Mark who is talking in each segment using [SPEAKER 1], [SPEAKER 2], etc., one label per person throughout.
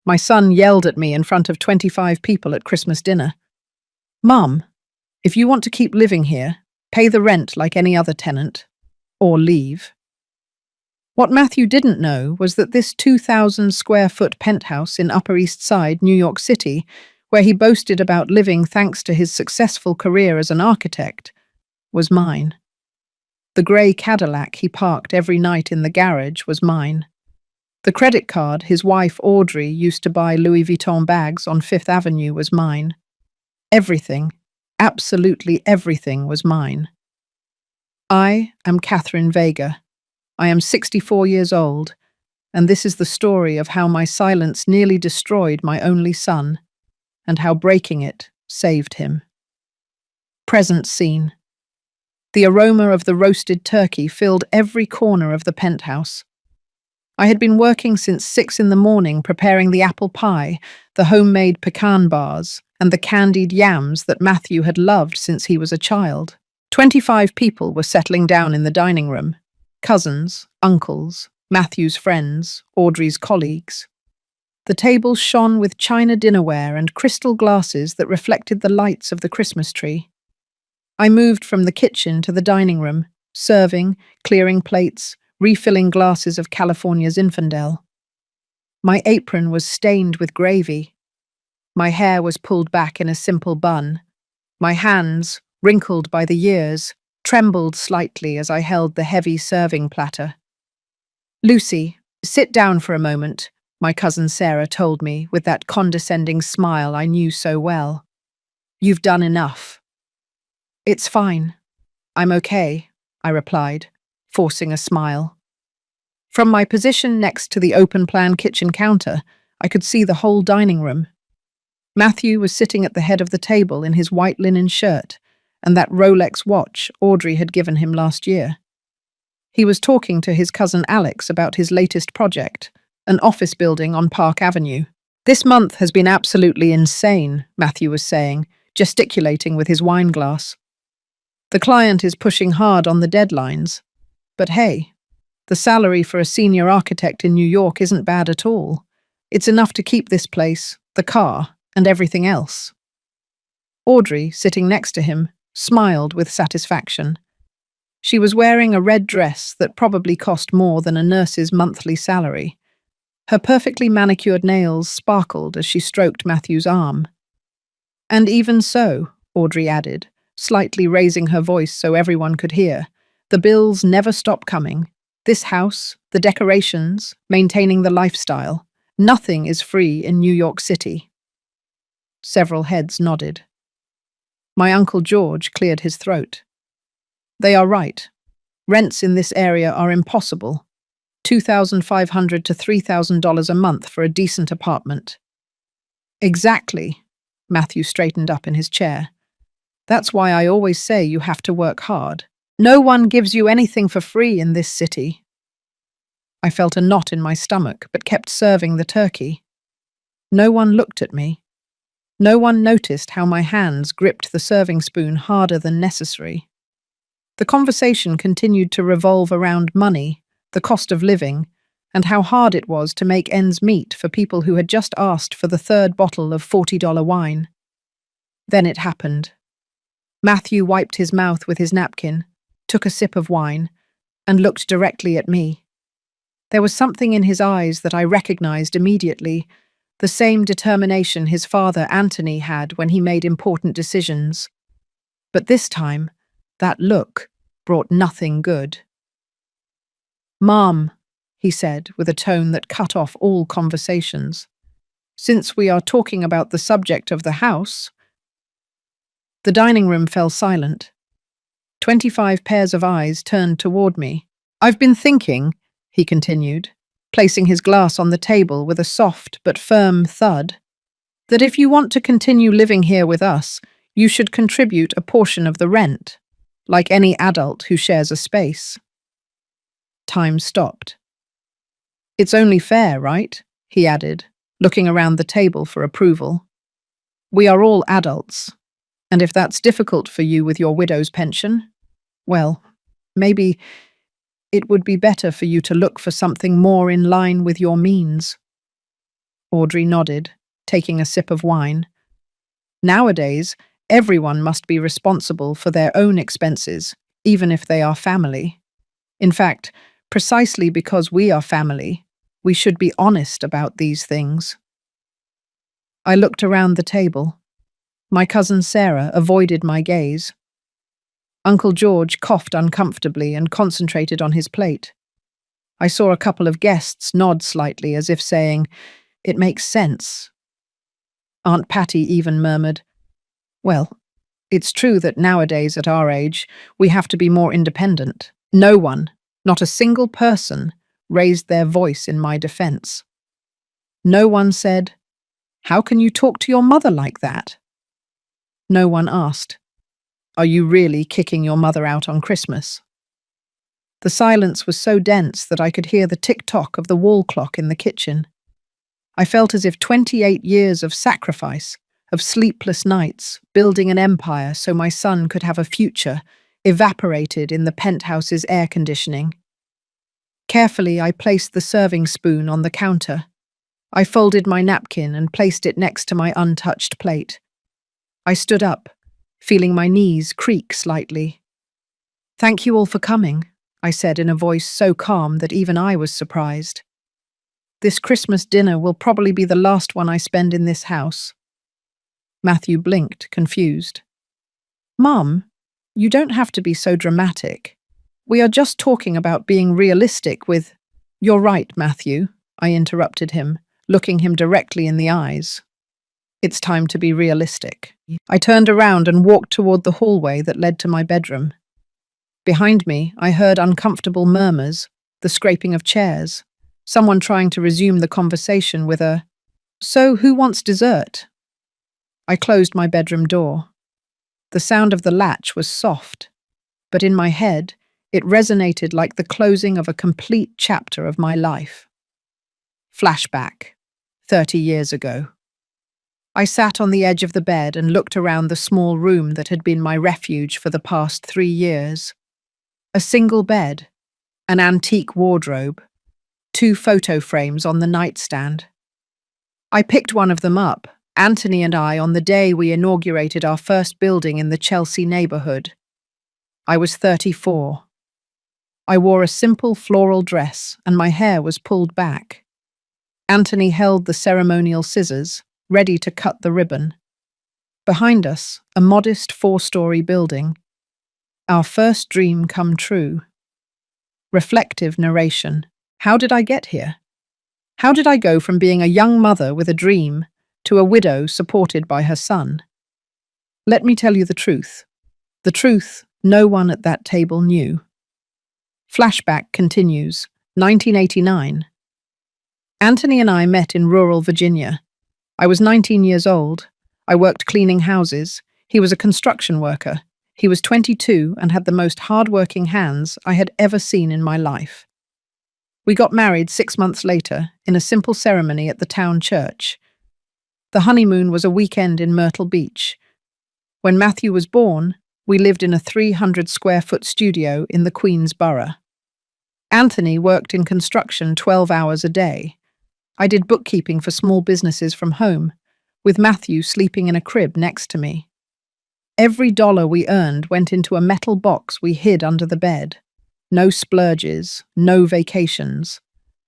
[SPEAKER 1] My son yelled at me in front of 25 people at Christmas dinner. "Mum, if you want to keep living here, pay the rent like any other tenant, or leave." What Matthew didn't know was that this 2,000 square foot penthouse in Upper East Side, New York City, where he boasted about living thanks to his successful career as an architect, was mine. The grey Cadillac he parked every night in the garage was mine. The credit card his wife Audrey used to buy Louis Vuitton bags on Fifth Avenue was mine. Everything, absolutely everything was mine. I am Catherine Vega. I am 64 years old, and this is the story of how my silence nearly destroyed my only son, and how breaking it saved him. Present scene. The aroma of the roasted turkey filled every corner of the penthouse. I had been working since 6 in the morning preparing the apple pie, the homemade pecan bars, and the candied yams that Matthew had loved since he was a child. 25 people were settling down in the dining room. Cousins, uncles, Matthew's friends, Audrey's colleagues. The tables shone with china dinnerware and crystal glasses that reflected the lights of the Christmas tree. I moved from the kitchen to the dining room, serving, clearing plates, refilling glasses of California's Zinfandel. My apron was stained with gravy. My hair was pulled back in a simple bun. My hands, wrinkled by the years, trembled slightly as I held the heavy serving platter. "Lucy, sit down for a moment," my cousin Sarah told me with that condescending smile I knew so well. "You've done enough." "It's fine. I'm okay," I replied, forcing a smile. From my position next to the open-plan kitchen counter, I could see the whole dining room. Matthew was sitting at the head of the table in his white linen shirt and that Rolex watch Audrey had given him last year. He was talking to his cousin Alex about his latest project, an office building on Park Avenue. "This month has been absolutely insane," Matthew was saying, gesticulating with his wine glass. "The client is pushing hard on the deadlines. But hey, the salary for a senior architect in New York isn't bad at all. It's enough to keep this place, the car, and everything else." Audrey, sitting next to him, smiled with satisfaction. She was wearing a red dress that probably cost more than a nurse's monthly salary. Her perfectly manicured nails sparkled as she stroked Matthew's arm. "And even so," Audrey added, slightly raising her voice so everyone could hear, "the bills never stop coming. This house, the decorations, maintaining the lifestyle, nothing is free in New York City." Several heads nodded. My Uncle George cleared his throat. "They are right. Rents in this area are impossible. $2,500 to $3,000 a month for a decent apartment." "Exactly," Matthew straightened up in his chair. "That's why I always say you have to work hard. No one gives you anything for free in this city." I felt a knot in my stomach, but kept serving the turkey. No one looked at me. No one noticed how my hands gripped the serving spoon harder than necessary. The conversation continued to revolve around money, the cost of living, and how hard it was to make ends meet for people who had just asked for the third bottle of $40 wine. Then it happened. Matthew wiped his mouth with his napkin, took a sip of wine, and looked directly at me. There was something in his eyes that I recognized immediately, the same determination his father Anthony had when he made important decisions. But this time, that look brought nothing good. "Mom," he said with a tone that cut off all conversations, "since we are talking about the subject of the house." The dining room fell silent. 25 pairs of eyes turned toward me. "I've been thinking," he continued, placing his glass on the table with a soft but firm thud, "that if you want to continue living here with us, you should contribute a portion of the rent, like any adult who shares a space." Time stopped. "It's only fair, right?" he added, looking around the table for approval. "We are all adults, and if that's difficult for you with your widow's pension, well, maybe it would be better for you to look for something more in line with your means." Audrey nodded, taking a sip of wine. Nowadays, everyone must be responsible for their own expenses, even if they are family. In fact, precisely because we are family, we should be honest about these things. I looked around the table. My cousin Sarah avoided my gaze. Uncle George coughed uncomfortably and concentrated on his plate. I saw a couple of guests nod slightly as if saying, "It makes sense." Aunt Patty even murmured, "Well, it's true that nowadays at our age, we have to be more independent." No one, not a single person, raised their voice in my defense. No one said, "How can you talk to your mother like that?" No one asked, "Are you really kicking your mother out on Christmas?" The silence was so dense that I could hear the tick-tock of the wall clock in the kitchen. I felt as if 28 years of sacrifice, of sleepless nights, building an empire so my son could have a future, evaporated in the penthouse's air conditioning. Carefully, I placed the serving spoon on the counter. I folded my napkin and placed it next to my untouched plate. I stood up, feeling my knees creak slightly. "Thank you all for coming," I said in a voice so calm that even I was surprised. "This Christmas dinner will probably be the last one I spend in this house." Matthew blinked, confused. "Mum, you don't have to be so dramatic. We are just talking about being realistic with—" "You're right, Matthew," I interrupted him, looking him directly in the eyes. "It's time to be realistic." I turned around and walked toward the hallway that led to my bedroom. Behind me, I heard uncomfortable murmurs, the scraping of chairs, someone trying to resume the conversation with a, "So who wants dessert?" I closed my bedroom door. The sound of the latch was soft, but in my head, it resonated like the closing of a complete chapter of my life. Flashback, 30 years ago. I sat on the edge of the bed and looked around the small room that had been my refuge for the past 3 years. A single bed, an antique wardrobe, 2 photo frames on the nightstand. I picked one of them up, Anthony and I, on the day we inaugurated our first building in the Chelsea neighborhood. I was 34. I wore a simple floral dress and my hair was pulled back. Anthony held the ceremonial scissors, ready to cut the ribbon. Behind us, a modest 4-story building. Our first dream come true. Reflective narration. How did I get here? How did I go from being a young mother with a dream to a widow supported by her son? Let me tell you the truth. The truth no one at that table knew. Flashback continues, 1989. Anthony and I met in rural Virginia. I was 19 years old. I worked cleaning houses. He was a construction worker. He was 22 and had the most hard-working hands I had ever seen in my life. We got married 6 months later in a simple ceremony at the town church. The honeymoon was a weekend in Myrtle Beach. When Matthew was born, we lived in a 300-square-foot studio in the Queens Borough. Anthony worked in construction 12 hours a day. I did bookkeeping for small businesses from home, with Matthew sleeping in a crib next to me. Every dollar we earned went into a metal box we hid under the bed. No splurges, no vacations,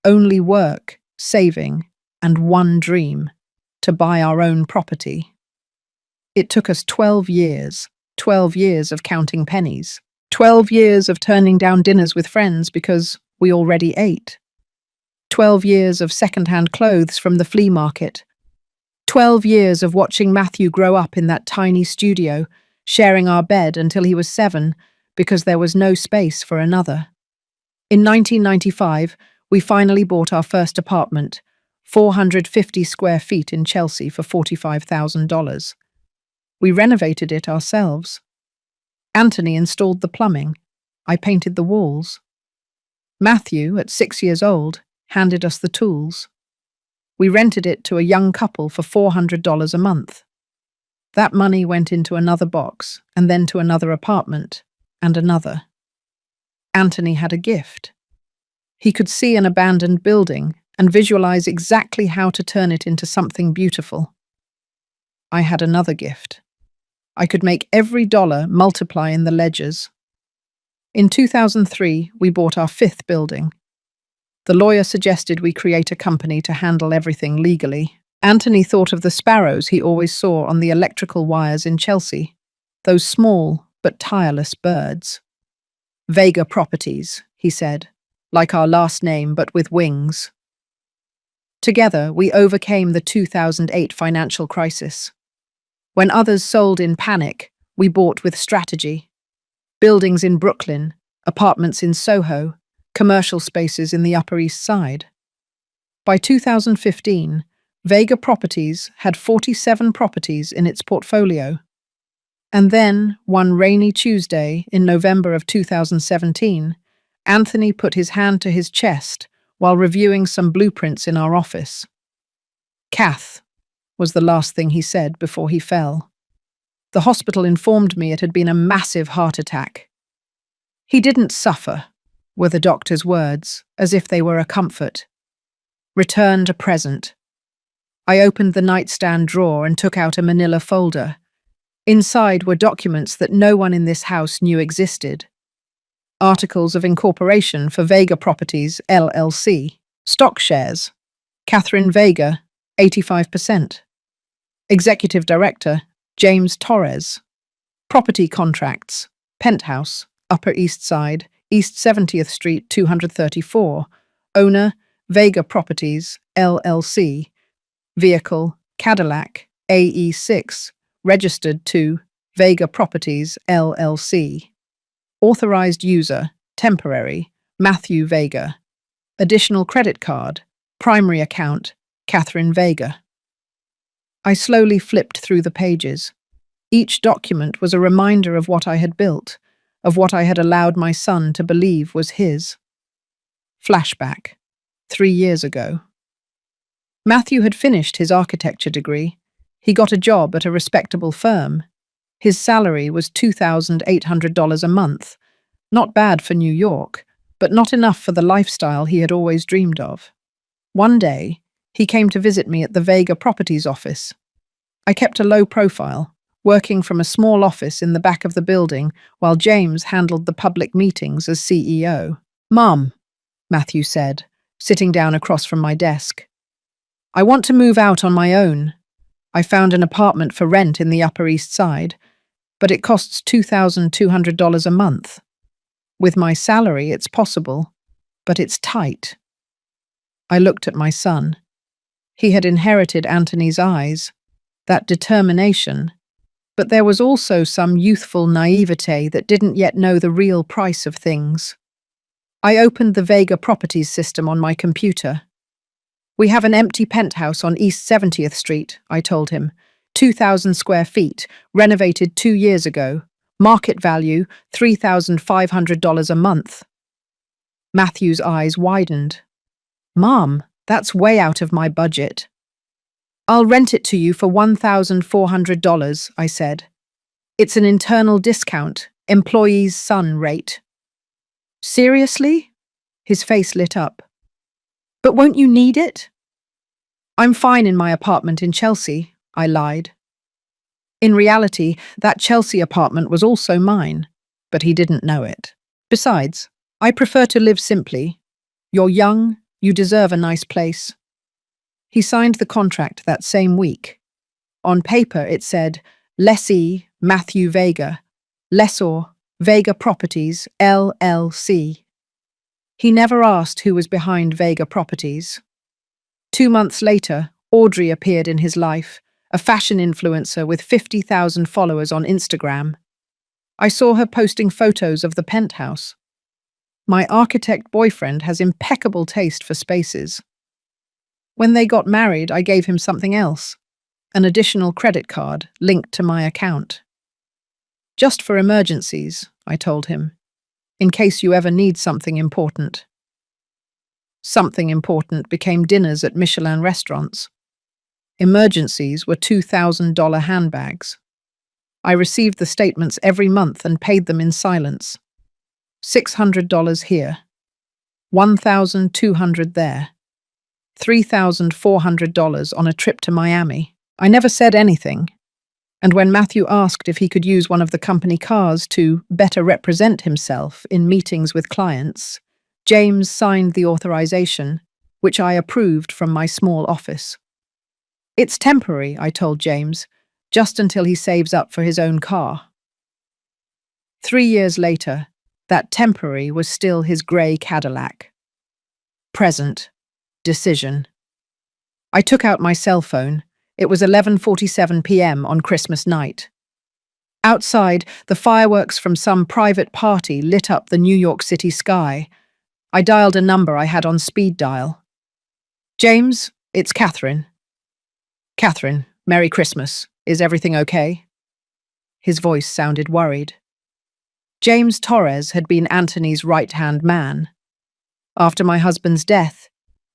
[SPEAKER 1] only work, saving, and one dream, to buy our own property. It took us 12 years of counting pennies, 12 years of turning down dinners with friends because we already ate, 12 years of second-hand clothes from the flea market, 12 years of watching Matthew grow up in that tiny studio, sharing our bed until he was 7 because there was no space for another. In 1995, we finally bought our first apartment, 450 square feet in Chelsea for $45,000. We renovated it ourselves. Anthony installed the plumbing. I painted the walls. Matthew, at 6 years old, handed us the tools. We rented it to a young couple for $400 a month. That money went into another box, and then to another apartment, and another. Anthony had a gift. He could see an abandoned building and visualize exactly how to turn it into something beautiful. I had another gift. I could make every dollar multiply in the ledgers. In 2003, we bought our fifth building. The lawyer suggested we create a company to handle everything legally. Anthony thought of the sparrows he always saw on the electrical wires in Chelsea, those small but tireless birds. Vega Properties, he said, like our last name but with wings. Together, we overcame the 2008 financial crisis. When others sold in panic, we bought with strategy. Buildings in Brooklyn, apartments in Soho, commercial spaces in the Upper East Side. By 2015, Vega Properties had 47 properties in its portfolio. And then, one rainy Tuesday in November of 2017, Anthony put his hand to his chest while reviewing some blueprints in our office. "Kath," was the last thing he said before he fell. The hospital informed me it had been a massive heart attack. "He didn't suffer," were the doctor's words, as if they were a comfort. Return to present. I opened the nightstand drawer and took out a manila folder. Inside were documents that no one in this house knew existed. Articles of incorporation for Vega Properties, LLC. Stock shares. Catherine Vega, 85%. Executive Director, James Torres. Property contracts. Penthouse, Upper East Side, East 70th Street, 234. Owner, Vega Properties, LLC. Vehicle, Cadillac, AE6. Registered to Vega Properties, LLC. Authorized user, temporary, Matthew Vega. Additional credit card, primary account, Catherine Vega. I slowly flipped through the pages. Each document was a reminder of what I had built, of what I had allowed my son to believe was his. Flashback. 3 years ago. Matthew had finished his architecture degree. He got a job at a respectable firm. His salary was $2,800 a month. Not bad for New York, but not enough for the lifestyle he had always dreamed of. One day, he came to visit me at the Vega Properties office. I kept a low profile, working from a small office in the back of the building while James handled the public meetings as CEO. "Mom," Matthew said, sitting down across from my desk. "I want to move out on my own. I found an apartment for rent in the Upper East Side, but it costs $2,200 a month. With my salary, it's possible, but it's tight." I looked at my son. He had inherited Anthony's eyes, that determination, but there was also some youthful naivete that didn't yet know the real price of things. I opened the Vega Properties system on my computer. "We have an empty penthouse on East 70th Street, I told him. 2,000 square feet, renovated 2 years ago. Market value, $3,500 a month. Matthew's eyes widened. "Mom, that's way out of my budget." "I'll rent it to you for $1,400, I said. "It's an internal discount, employee's son rate." "Seriously?" His face lit up. "But won't you need it?" "I'm fine in my apartment in Chelsea," I lied. In reality, that Chelsea apartment was also mine, but he didn't know it. Besides, I prefer to live simply. You're young, you deserve a nice place. He signed the contract that same week. On paper it said, Lessee Matthew Vega, Lessor Vega Properties, LLC. He never asked who was behind Vega Properties. 2 months later, Audrey appeared in his life, a fashion influencer with 50,000 followers on Instagram. I saw her posting photos of the penthouse. My architect boyfriend has impeccable taste for spaces. When they got married, I gave him something else, an additional credit card linked to my account. "Just for emergencies," I told him, "in case you ever need something important." Something important became dinners at Michelin restaurants. Emergencies were $2,000 handbags. I received the statements every month and paid them in silence. $600 here, $1,200 there. $3,400 on a trip to Miami. I never said anything, and when Matthew asked if he could use one of the company cars to better represent himself in meetings with clients, James signed the authorization, which I approved from my small office. It's temporary, I told James, just until he saves up for his own car. 3 years later, that temporary was still his grey Cadillac. Present. Decision. I took out my cell phone. It was 11:47 p.m. on Christmas night. Outside, the fireworks from some private party lit up the New York City sky. I dialed a number I had on speed dial. James, it's Catherine. Catherine, Merry Christmas. Is everything okay? His voice sounded worried. James Torres had been Anthony's right-hand man. After my husband's death,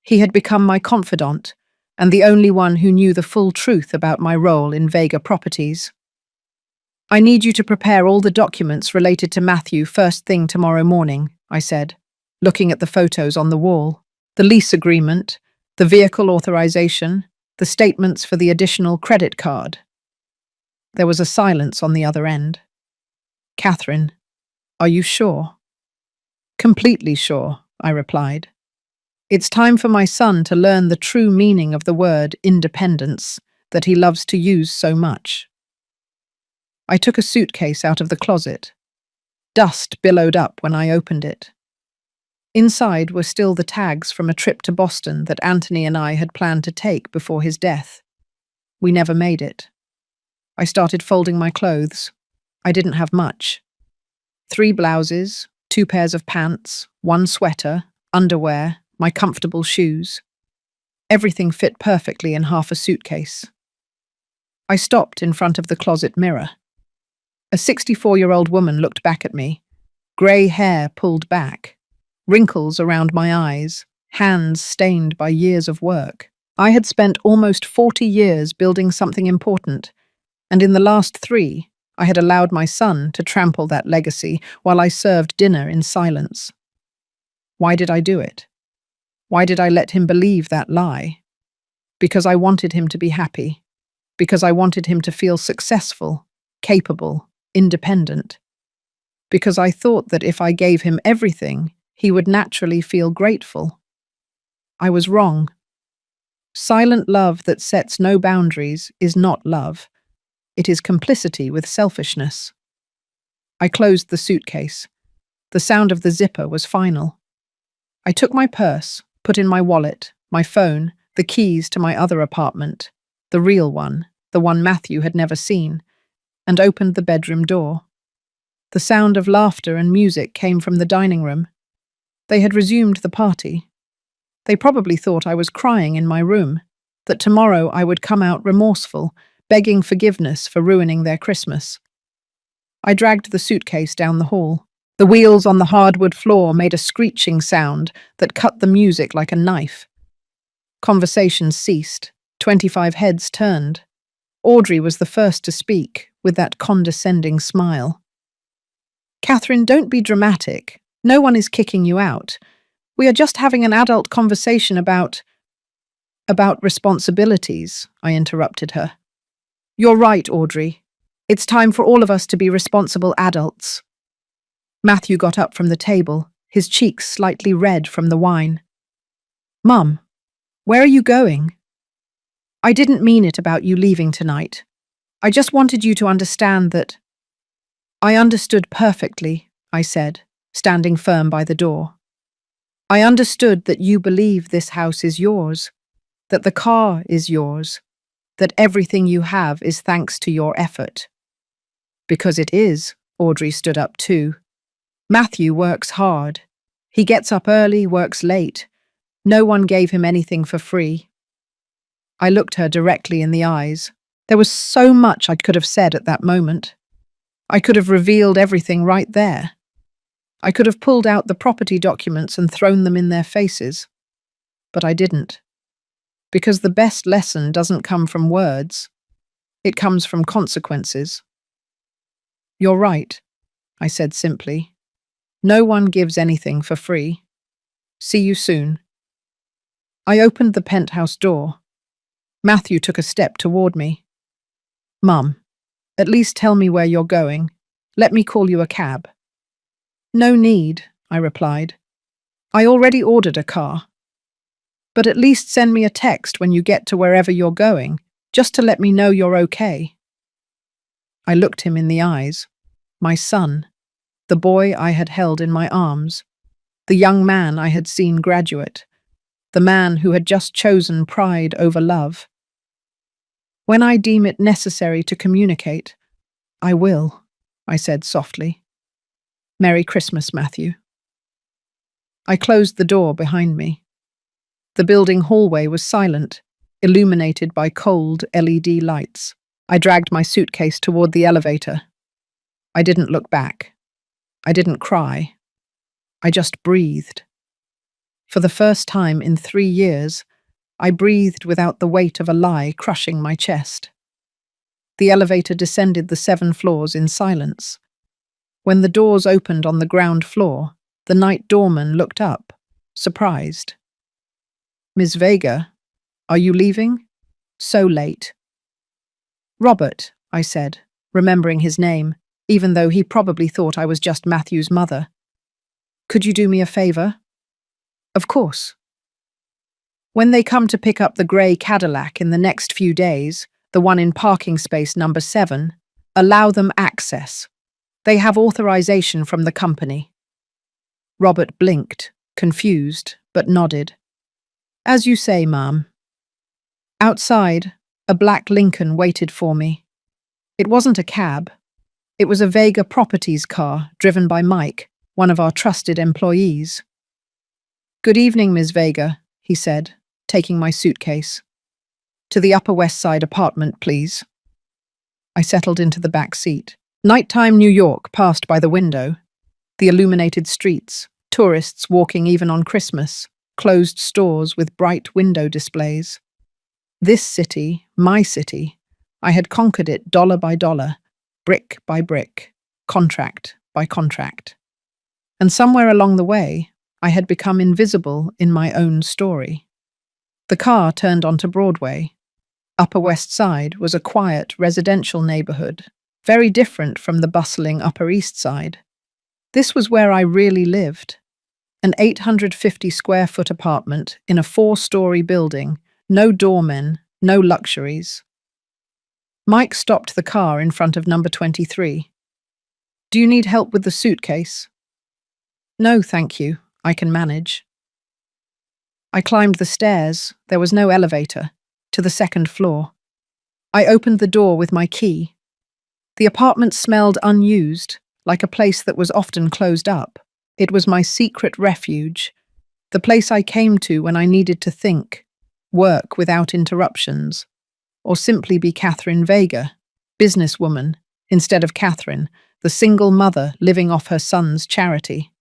[SPEAKER 1] he had become my confidant and the only one who knew the full truth about my role in Vega Properties. I need you to prepare all the documents related to Matthew first thing tomorrow morning, I said, looking at the photos on the wall, the lease agreement, the vehicle authorization, the statements for the additional credit card. There was a silence on the other end. Catherine, are you sure? Completely sure, I replied. It's time for my son to learn the true meaning of the word independence that he loves to use so much. I took a suitcase out of the closet. Dust billowed up when I opened it. Inside were still the tags from a trip to Boston that Anthony and I had planned to take before his death. We never made it. I started folding my clothes. I didn't have much. 3 blouses, 2 pairs of pants, 1 sweater, underwear, my comfortable shoes. Everything fit perfectly in half a suitcase. I stopped in front of the closet mirror. A 64-year-old woman looked back at me, grey hair pulled back, wrinkles around my eyes, hands stained by years of work. I had spent almost 40 years building something important, and in the last 3, I had allowed my son to trample that legacy while I served dinner in silence. Why did I do it? Why did I let him believe that lie? Because I wanted him to be happy. Because I wanted him to feel successful, capable, independent. Because I thought that if I gave him everything, he would naturally feel grateful. I was wrong. Silent love that sets no boundaries is not love. It is complicity with selfishness. I closed the suitcase. The sound of the zipper was final. I took my purse, put in my wallet, my phone, the keys to my other apartment, the real one, the one Matthew had never seen, and opened the bedroom door. The sound of laughter and music came from the dining room. They had resumed the party. They probably thought I was crying in my room, that tomorrow I would come out remorseful, begging forgiveness for ruining their Christmas. I dragged the suitcase down the hall. The wheels on the hardwood floor made a screeching sound that cut the music like a knife. Conversations ceased. 25 heads turned. Audrey was the first to speak, with that condescending smile. Catherine, don't be dramatic. No one is kicking you out. We are just having an adult conversation about responsibilities, I interrupted her. You're right, Audrey. It's time for all of us to be responsible adults. Matthew got up from the table, his cheeks slightly red from the wine. Mum, where are you going? I didn't mean it about you leaving tonight. I just wanted you to understand that. I understood perfectly, I said, standing firm by the door. I understood that you believe this house is yours, that the car is yours, that everything you have is thanks to your effort. Because it is, Audrey stood up too. Matthew works hard. He gets up early, works late. No one gave him anything for free. I looked her directly in the eyes. There was so much I could have said at that moment. I could have revealed everything right there. I could have pulled out the property documents and thrown them in their faces. But I didn't. Because the best lesson doesn't come from words. It comes from consequences. You're right, I said simply. No one gives anything for free. See you soon. I opened the penthouse door. Matthew took a step toward me. Mum, at least tell me where you're going. Let me call you a cab. No need, I replied. I already ordered a car. But at least send me a text when you get to wherever you're going, just to let me know you're okay. I looked him in the eyes. My son, the boy I had held in my arms, the young man I had seen graduate, the man who had just chosen pride over love. When I deem it necessary to communicate, I will, I said softly. Merry Christmas, Matthew. I closed the door behind me. The building hallway was silent, illuminated by cold LED lights. I dragged my suitcase toward the elevator. I didn't look back. I didn't cry. I just breathed. For the first time in 3 years, I breathed without the weight of a lie crushing my chest. The elevator descended the 7 floors in silence. When the doors opened on the ground floor, the night doorman looked up, surprised. Ms. Vega, are you leaving? So late. Robert, I said, remembering his name, even though he probably thought I was just Matthew's mother. Could you do me a favor? Of course. When they come to pick up the grey Cadillac in the next few days, the one in parking space number 7, allow them access. They have authorization from the company. Robert blinked, confused, but nodded. As you say, ma'am. Outside, a black Lincoln waited for me. It wasn't a cab. It was a Vega Properties car driven by Mike, one of our trusted employees. Good evening, Ms. Vega, he said, taking my suitcase. To the Upper West Side apartment, please. I settled into the back seat. Nighttime New York passed by the window. The illuminated streets, tourists walking even on Christmas, closed stores with bright window displays. This city, my city, I had conquered it dollar by dollar, brick by brick, contract by contract. And somewhere along the way, I had become invisible in my own story. The car turned onto Broadway. Upper West Side was a quiet residential neighborhood, very different from the bustling Upper East Side. This was where I really lived. An 850-square-foot apartment in a 4-story building, no doormen, no luxuries. Mike stopped the car in front of number 23. Do you need help with the suitcase? No, thank you. I can manage. I climbed the stairs, there was no elevator, to the 2nd floor. I opened the door with my key. The apartment smelled unused, like a place that was often closed up. It was my secret refuge, the place I came to when I needed to think, work without interruptions, or simply be Catherine Vega, businesswoman, instead of Catherine, the single mother living off her son's charity.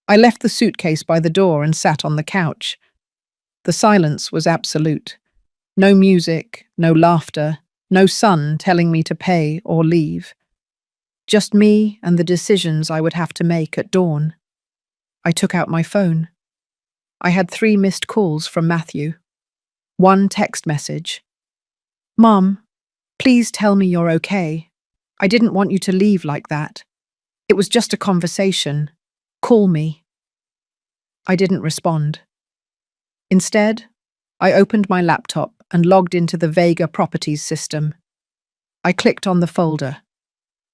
[SPEAKER 1] I left the suitcase by the door and sat on the couch. The silence was absolute. No music, no laughter, no son telling me to pay or leave. Just me and the decisions I would have to make at dawn. I took out my phone. I had 3 missed calls from Matthew. 1 text message. Mom, please tell me you're okay. I didn't want you to leave like that. It was just a conversation. Call me. I didn't respond. Instead, I opened my laptop and logged into the Vega Properties system. I clicked on the folder.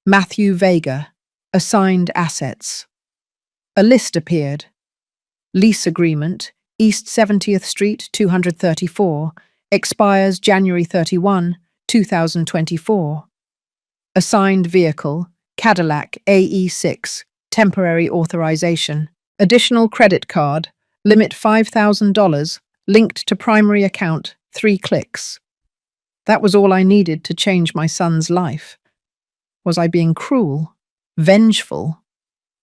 [SPEAKER 1] Matthew Vega, assigned assets. A list appeared. Lease agreement, East 70th Street, 234, expires January 31, 2024. Assigned vehicle, Cadillac AE6, temporary authorization. Additional credit card, limit $5,000, linked to primary account, 3 clicks. That was all I needed to change my son's life. Was I being cruel? Vengeful?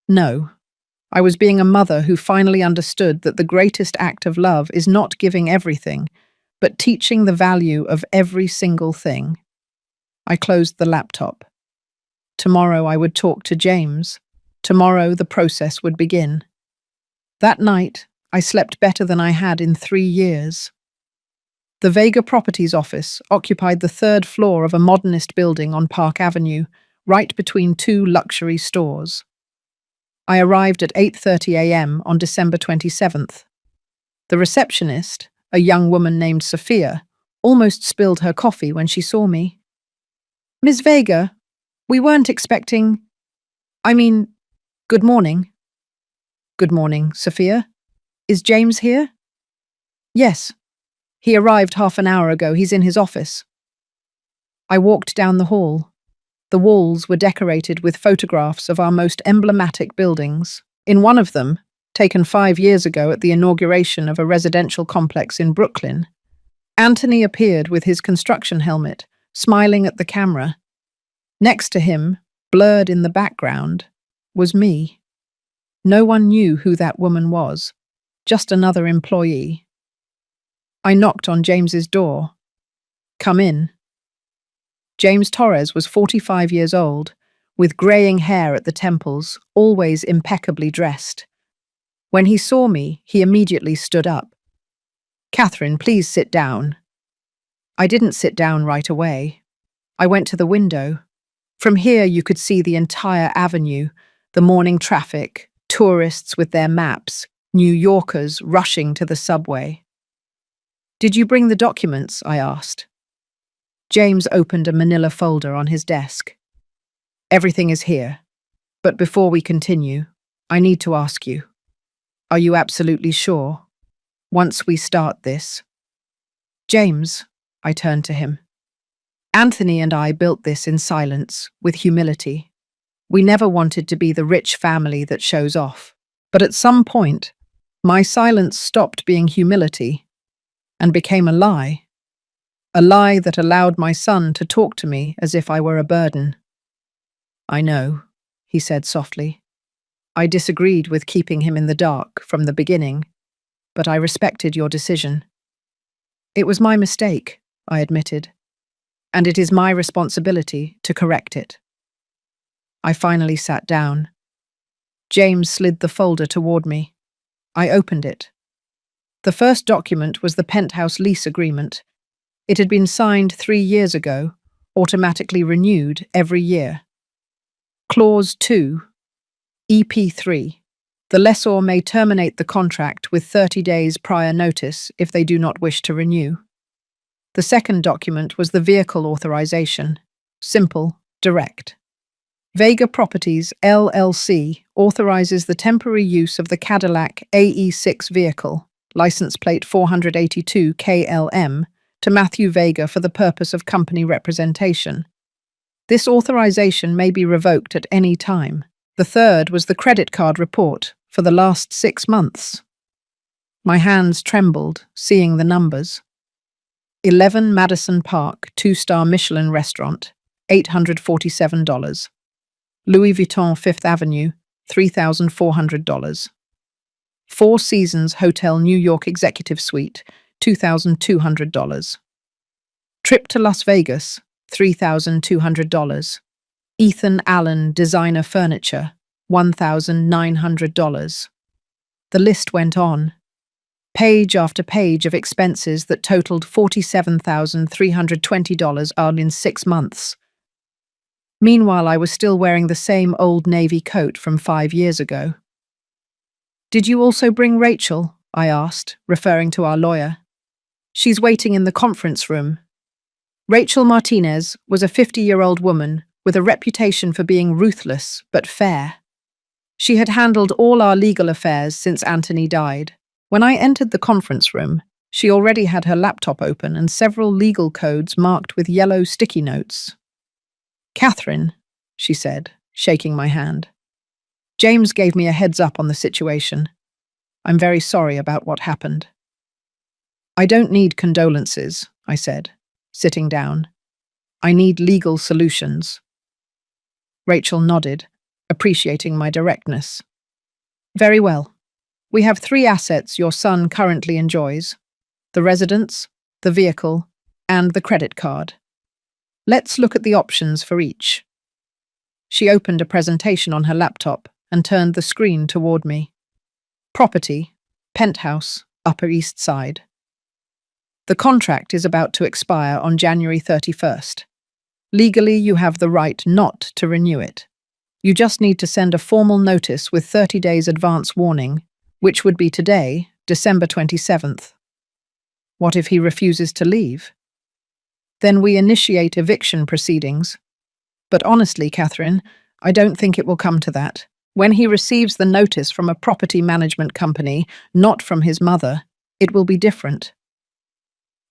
[SPEAKER 1] No. I was being a mother who finally understood that the greatest act of love is not giving everything, but teaching the value of every single thing. I closed the laptop. Tomorrow I would talk to James. Tomorrow the process would begin. That night, I slept better than I had in 3 years. The Vega Properties office occupied the third floor of a modernist building on Park Avenue, right between two luxury stores. I arrived at 8:30 a.m. on December 27th. The receptionist, a young woman named Sophia, almost spilled her coffee when she saw me. "Miss Vega, we weren't expecting... good morning." "Good morning, Sophia. Is James here?" "Yes. He arrived half an hour ago. He's in his office." I walked down the hall. The walls were decorated with photographs of our most emblematic buildings. In one of them, taken 5 years ago at the inauguration of a residential complex in Brooklyn, Anthony appeared with his construction helmet, smiling at the camera. Next to him, blurred in the background, was me. No one knew who that woman was, just another employee. I knocked on James's door. "Come in." James Torres was 45 years old, with greying hair at the temples, always impeccably dressed. When he saw me, he immediately stood up. "Catherine, please sit down." I didn't sit down right away. I went to the window. From here you could see the entire avenue, the morning traffic, tourists with their maps, New Yorkers rushing to the subway. "Did you bring the documents?" I asked. James opened a manila folder on his desk. "Everything is here. But before we continue, I need to ask you, are you absolutely sure? Once we start this..." "James," I turned to him. "Anthony and I built this in silence, with humility. We never wanted to be the rich family that shows off. But at some point, my silence stopped being humility and became a lie. A lie that allowed my son to talk to me as if I were a burden." "I know," he said softly. "I disagreed with keeping him in the dark from the beginning, but I respected your decision." "It was my mistake," I admitted, "and it is my responsibility to correct it." I finally sat down. James slid the folder toward me. I opened it. The first document was the penthouse lease agreement. It had been signed 3 years ago, automatically renewed every year. Clause 2, EP3. The lessor may terminate the contract with 30 days prior notice if they do not wish to renew. The second document was the vehicle authorization. Simple, direct. Vega Properties, LLC, authorizes the temporary use of the Cadillac AE6 vehicle, license plate 482 KLM, to Matthew Vega for the purpose of company representation. This authorization may be revoked at any time. The third was the credit card report for the last 6 months. My hands trembled, seeing the numbers. 11 Madison Park, 2-star Michelin restaurant, $847. Louis Vuitton 5th Avenue, $3,400. Four Seasons Hotel New York Executive Suite, $2,200. Trip to Las Vegas, $3,200. Ethan Allen Designer Furniture, $1,900. The list went on. Page after page of expenses that totaled $47,320 all in 6 months. Meanwhile, I was still wearing the same old navy coat from 5 years ago. "Did you also bring Rachel?" I asked, referring to our lawyer. "She's waiting in the conference room." Rachel Martinez was a 50-year-old woman with a reputation for being ruthless but fair. She had handled all our legal affairs since Anthony died. When I entered the conference room, she already had her laptop open and several legal codes marked with yellow sticky notes. "Catherine," she said, shaking my hand. "James gave me a heads up on the situation. I'm very sorry about what happened." "I don't need condolences," I said, sitting down. "I need legal solutions." Rachel nodded, appreciating my directness. "Very well. We have 3 assets your son currently enjoys: the residence, the vehicle, and the credit card. Let's look at the options for each." She opened a presentation on her laptop and turned the screen toward me. "Property. Penthouse, Upper East Side. The contract is about to expire on January 31st. Legally, you have the right not to renew it. You just need to send a formal notice with 30 days advance warning, which would be today, December 27th. What if he refuses to leave? Then we initiate eviction proceedings. But honestly, Catherine, I don't think it will come to that. When he receives the notice from a property management company, not from his mother, it will be different.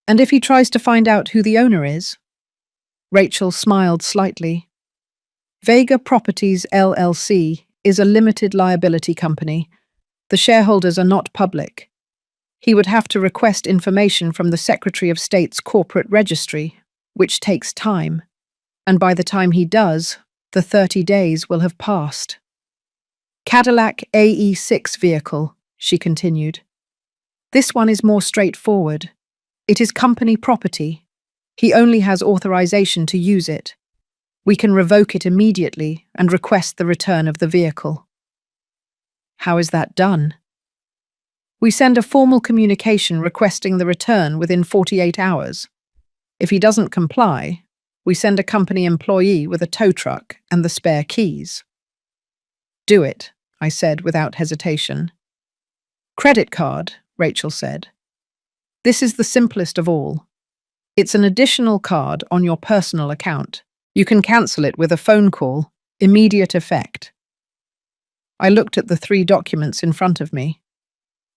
[SPEAKER 1] And if he tries to find out who the owner is? Rachel smiled slightly. Vega Properties LLC is a limited liability company. The shareholders are not public. He would have to request information from the Secretary of State's corporate registry, which takes time. And by the time he does, the 30 days will have passed. Cadillac AE6 vehicle, she continued. This one is more straightforward. It is company property. He only has authorization to use it. We can revoke it immediately and request the return of the vehicle. How is that done? We send a formal communication requesting the return within 48 hours. If he doesn't comply, we send a company employee with a tow truck and the spare keys. Do it, I said without hesitation. Credit card, Rachel said. This is the simplest of all. It's an additional card on your personal account. You can cancel it with a phone call, immediate effect. I looked at the 3 documents in front of me.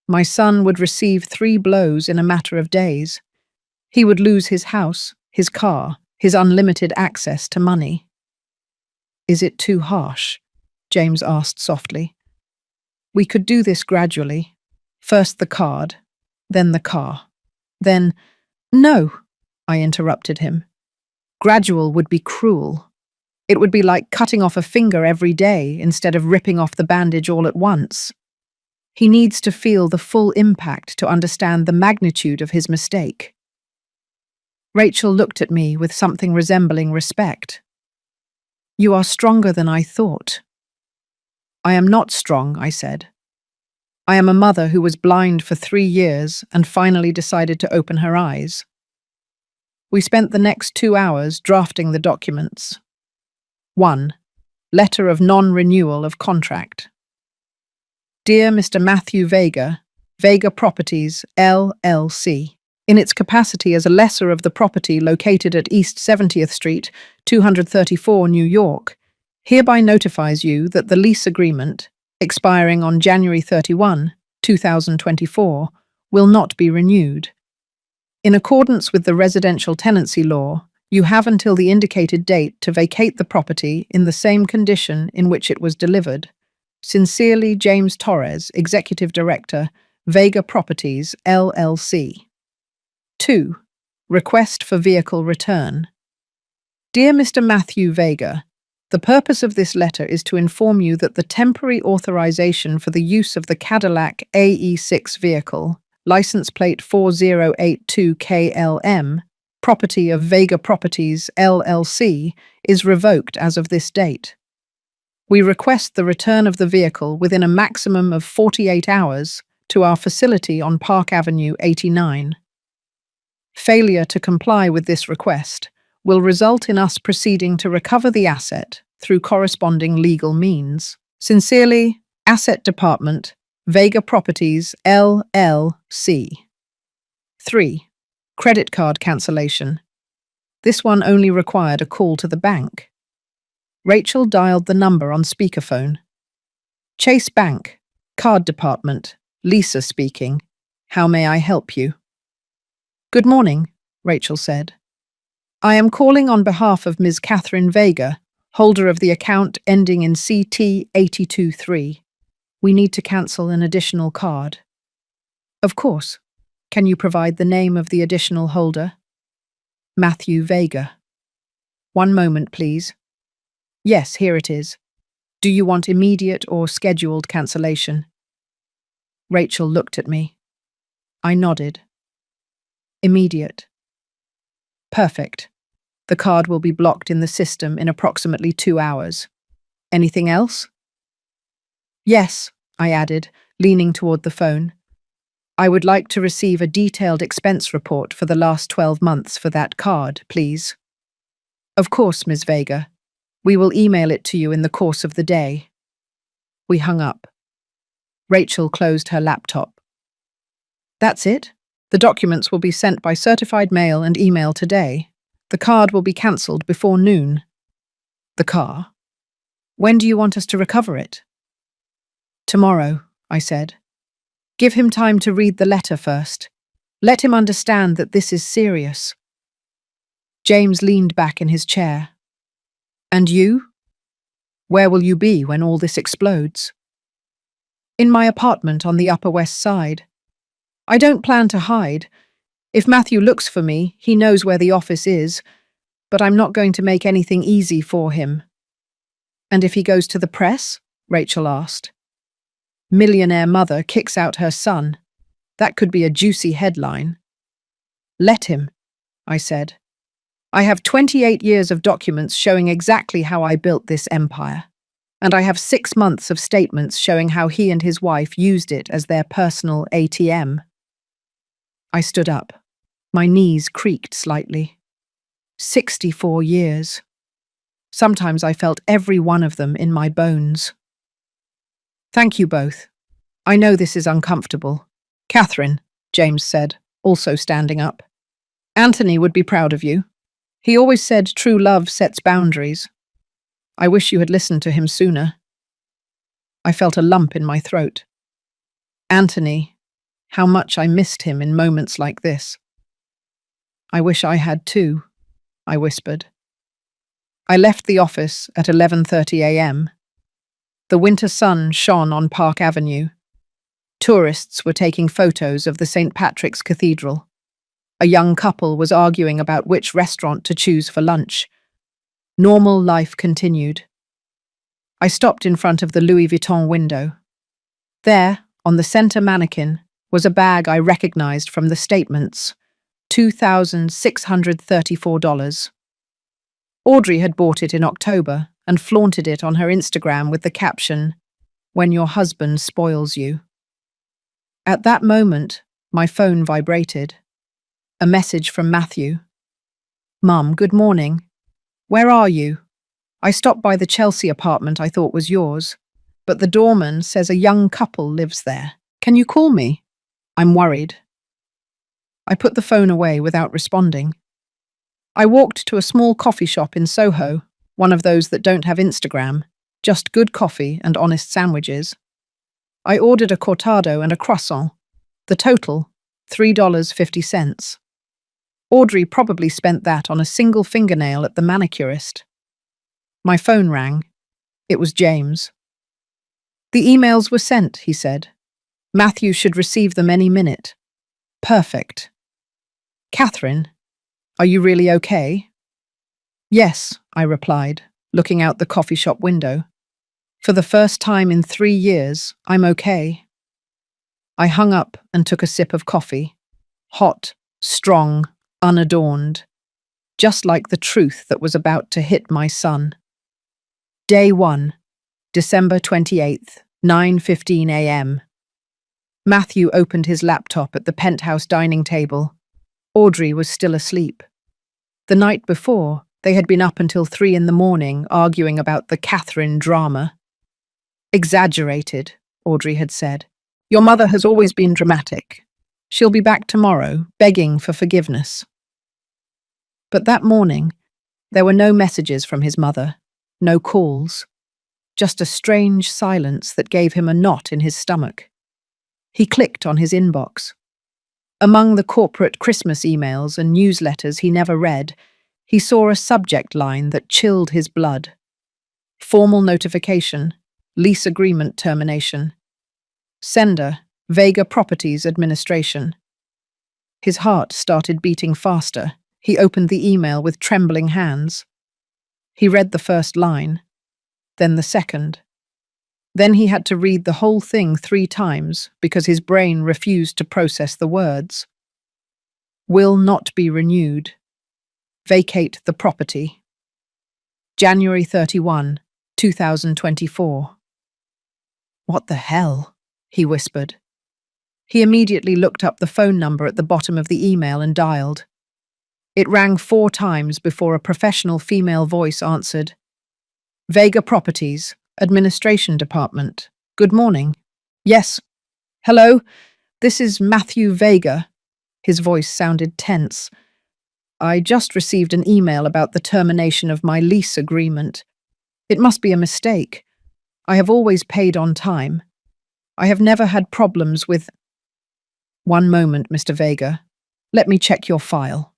[SPEAKER 1] My son would receive 3 blows in a matter of days. He would lose his house, his car, his unlimited access to money. Is it too harsh? James asked softly. We could do this gradually. First the card, then the car. Then, no, I interrupted him. Gradual would be cruel. It would be like cutting off a finger every day instead of ripping off the bandage all at once. He needs to feel the full impact to understand the magnitude of his mistake. Rachel looked at me with something resembling respect. You are stronger than I thought. I am not strong, I said. I am a mother who was blind for 3 years and finally decided to open her eyes. We spent the next 2 hours drafting the documents. 1. Letter of non-renewal of contract. Dear Mr. Matthew Vega, Vega Properties, LLC, in its capacity as a lessor of the property located at East 70th Street, 234, New York, hereby notifies you that the lease agreement, expiring on January 31, 2024, will not be renewed. In accordance with the residential tenancy law, you have until the indicated date to vacate the property in the same condition in which it was delivered. Sincerely, James Torres, Executive Director, Vega Properties, LLC. 2. Request for vehicle return. Dear Mr. Matthew Vega, the purpose of this letter is to inform you that the temporary authorization for the use of the Cadillac AE6 vehicle, license plate 4082KLM, property of Vega Properties, LLC, is revoked as of this date. We request the return of the vehicle within a maximum of 48 hours to our facility on Park Avenue 89. Failure to comply with this request will result in us proceeding to recover the asset through corresponding legal means. Sincerely, Asset Department, Vega Properties, LLC. 3. Credit card cancellation. This one only required a call to the bank. Rachel dialed the number on speakerphone. Chase Bank, Card Department, Lisa speaking. How may I help you? Good morning, Rachel said. I am calling on behalf of Ms. Catherine Vega, holder of the account ending in CT823. We need to cancel an additional card. Of course. Can you provide the name of the additional holder? Matthew Vega. One moment, please. Yes, here it is. Do you want immediate or scheduled cancellation? Rachel looked at me. I nodded. Immediate. Perfect. The card will be blocked in the system in approximately 2 hours. Anything else? Yes, I added, leaning toward the phone. I would like to receive a detailed expense report for the last 12 months for that card, please. Of course, Ms. Vega. We will email it to you in the course of the day. We hung up. Rachel closed her laptop. That's it? The documents will be sent by certified mail and email today. The card will be cancelled before noon. The car? When do you want us to recover it? Tomorrow, I said. Give him time to read the letter first. Let him understand that this is serious. James leaned back in his chair. And you? Where will you be when all this explodes? In my apartment on the Upper West Side. I don't plan to hide. If Matthew looks for me, he knows where the office is, but I'm not going to make anything easy for him. And if he goes to the press? Rachel asked. Millionaire mother kicks out her son. That could be a juicy headline. Let him, I said. I have 28 years of documents showing exactly how I built this empire, and I have 6 months of statements showing how he and his wife used it as their personal ATM. I stood up. My knees creaked slightly. 64 years. Sometimes I felt every one of them in my bones. Thank you both. I know this is uncomfortable. Catherine, James said, also standing up. Anthony would be proud of you. He always said true love sets boundaries. I wish you had listened to him sooner. I felt a lump in my throat. Anthony, how much I missed him in moments like this. I wish I had too, I whispered. I left the office at 11:30 a.m. The winter sun shone on Park Avenue. Tourists were taking photos of the St. Patrick's Cathedral. A young couple was arguing about which restaurant to choose for lunch. Normal life continued. I stopped in front of the Louis Vuitton window. There, on the center mannequin, was a bag I recognized from the statements, $2,634. Audrey had bought it in October and flaunted it on her Instagram with the caption, "When your husband spoils you." At that moment, my phone vibrated. A message from Matthew. Mum, good morning. Where are you? I stopped by the Chelsea apartment I thought was yours, but the doorman says a young couple lives there. Can you call me? I'm worried. I put the phone away without responding. I walked to a small coffee shop in Soho, one of those that don't have Instagram, just good coffee and honest sandwiches. I ordered a cortado and a croissant. The total, $3.50. Audrey probably spent that on a single fingernail at the manicurist. My phone rang. It was James. The emails were sent, he said. Matthew should receive them any minute. Perfect. Catherine, are you really okay? Yes, I replied, looking out the coffee shop window. For the first time in 3 years, I'm okay. I hung up and took a sip of coffee. Hot, strong, unadorned. Just like the truth that was about to hit my son. Day 1, December 28th, 9:15 a.m. Matthew opened his laptop at the penthouse dining table. Audrey was still asleep. The night before, they had been up until 3 in the morning arguing about the Catherine drama. Exaggerated, Audrey had said. Your mother has always been dramatic. She'll be back tomorrow, begging for forgiveness. But that morning, there were no messages from his mother, no calls, just a strange silence that gave him a knot in his stomach. He clicked on his inbox. Among the corporate Christmas emails and newsletters he never read, he saw a subject line that chilled his blood. Formal notification, lease agreement termination. Sender, Vega Properties Administration. His heart started beating faster. He opened the email with trembling hands. He read the first line, then the second. Then he had to read the whole thing 3 times because his brain refused to process the words. Will not be renewed. Vacate the property. January 31, 2024. What the hell? He whispered. He immediately looked up the phone number at the bottom of the email and dialed. It rang 4 times before a professional female voice answered. Vega Properties, Administration Department. Good morning. Yes. Hello, this is Matthew Vega. His voice sounded tense. I just received an email about the termination of my lease agreement. It must be a mistake. I have always paid on time. I have never had problems with... One moment, Mr. Vega. Let me check your file.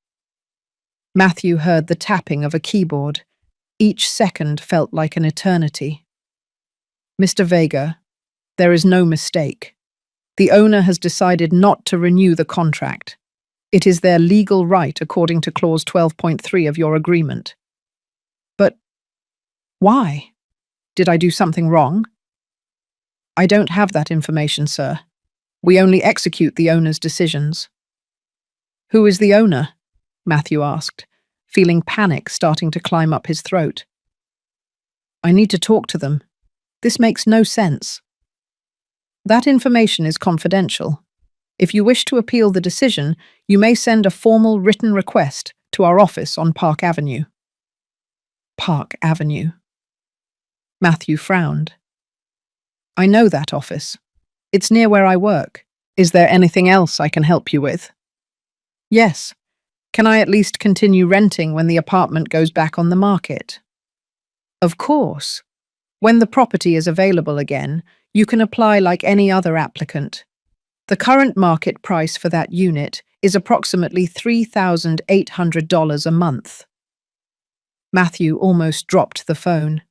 [SPEAKER 1] Matthew heard the tapping of a keyboard. Each second felt like an eternity. Mr. Vega, there is no mistake. The owner has decided not to renew the contract. It is their legal right according to Clause 12.3 of your agreement. But why? Did I do something wrong? I don't have that information, sir. We only execute the owner's decisions. Who is the owner? Matthew asked, feeling panic starting to climb up his throat. I need to talk to them. This makes no sense. That information is confidential. If you wish to appeal the decision, you may send a formal written request to our office on Park Avenue. Park Avenue. Matthew frowned. I know that office. It's near where I work. Is there anything else I can help you with? Yes. Can I at least continue renting when the apartment goes back on the market? Of course. When the property is available again, you can apply like any other applicant. The current market price for that unit is approximately $3,800 a month. Matthew almost dropped the phone.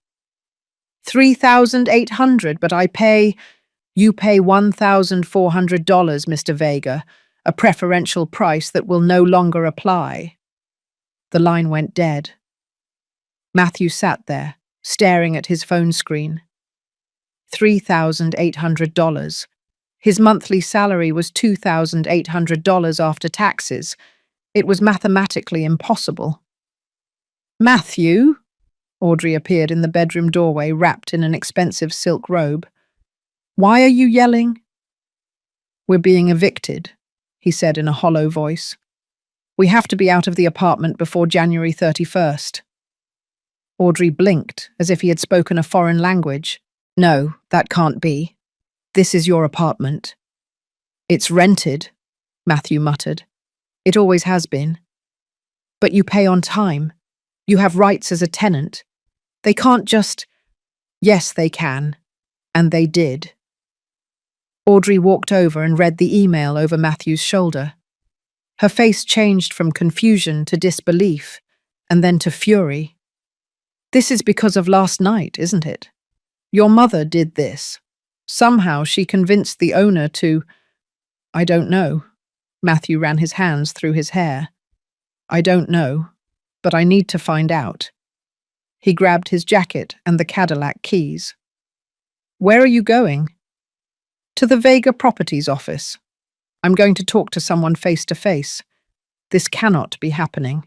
[SPEAKER 1] $3,800, but you pay $1,400, Mr. Vega, a preferential price that will no longer apply. The line went dead. Matthew sat there, staring at his phone screen. $3,800. His monthly salary was $2,800 after taxes. It was mathematically impossible. Matthew? Audrey appeared in the bedroom doorway, wrapped in an expensive silk robe. Why are you yelling? We're being evicted, he said in a hollow voice. We have to be out of the apartment before January 31st. Audrey blinked, as if he had spoken a foreign language. No, that can't be. This is your apartment. It's rented, Matthew muttered. It always has been. But you pay on time. You have rights as a tenant. They can't just... Yes, they can. And they did. Audrey walked over and read the email over Matthew's shoulder. Her face changed from confusion to disbelief, and then to fury. This is because of last night, isn't it? Your mother did this. Somehow she convinced the owner to... I don't know. Matthew ran his hands through his hair. I don't know, but I need to find out. He grabbed his jacket and the Cadillac keys. Where are you going? To the Vega Properties office. I'm going to talk to someone face to face. This cannot be happening.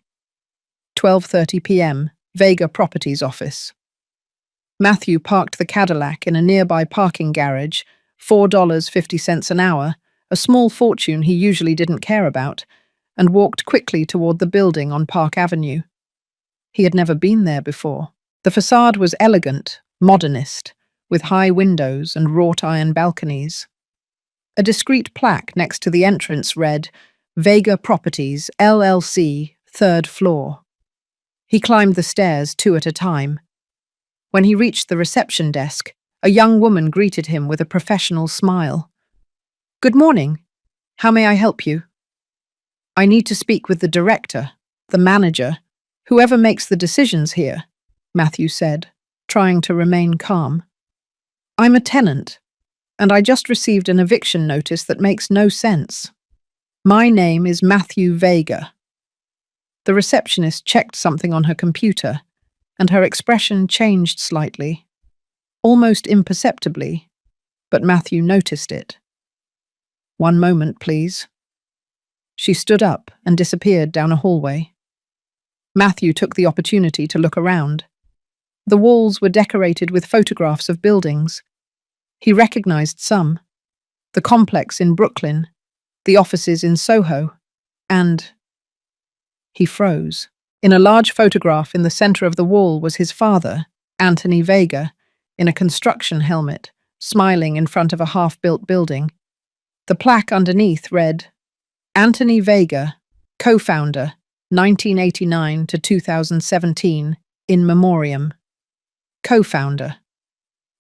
[SPEAKER 1] 12:30 p.m., Vega Properties office. Matthew parked the Cadillac in a nearby parking garage, $4.50 an hour, a small fortune he usually didn't care about, and walked quickly toward the building on Park Avenue. He had never been there before. The facade was elegant, modernist, with high windows and wrought-iron balconies. A discreet plaque next to the entrance read, Vega Properties, LLC, 3rd floor. He climbed the stairs 2 at a time. When he reached the reception desk, a young woman greeted him with a professional smile. Good morning. How may I help you? I need to speak with the director, the manager, whoever makes the decisions here, Matthew said, trying to remain calm. I'm a tenant, and I just received an eviction notice that makes no sense. My name is Matthew Vega. The receptionist checked something on her computer, and her expression changed slightly, almost imperceptibly, but Matthew noticed it. One moment, please. She stood up and disappeared down a hallway. Matthew took the opportunity to look around. The walls were decorated with photographs of buildings. He recognized some. the complex in Brooklyn, the offices in Soho, and he froze. In a large photograph in the center of the wall was his father, Anthony Vega, in a construction helmet, smiling in front of a half-built building. The plaque underneath read, Anthony Vega, co-founder, 1989 to 2017, in memoriam. Co-founder.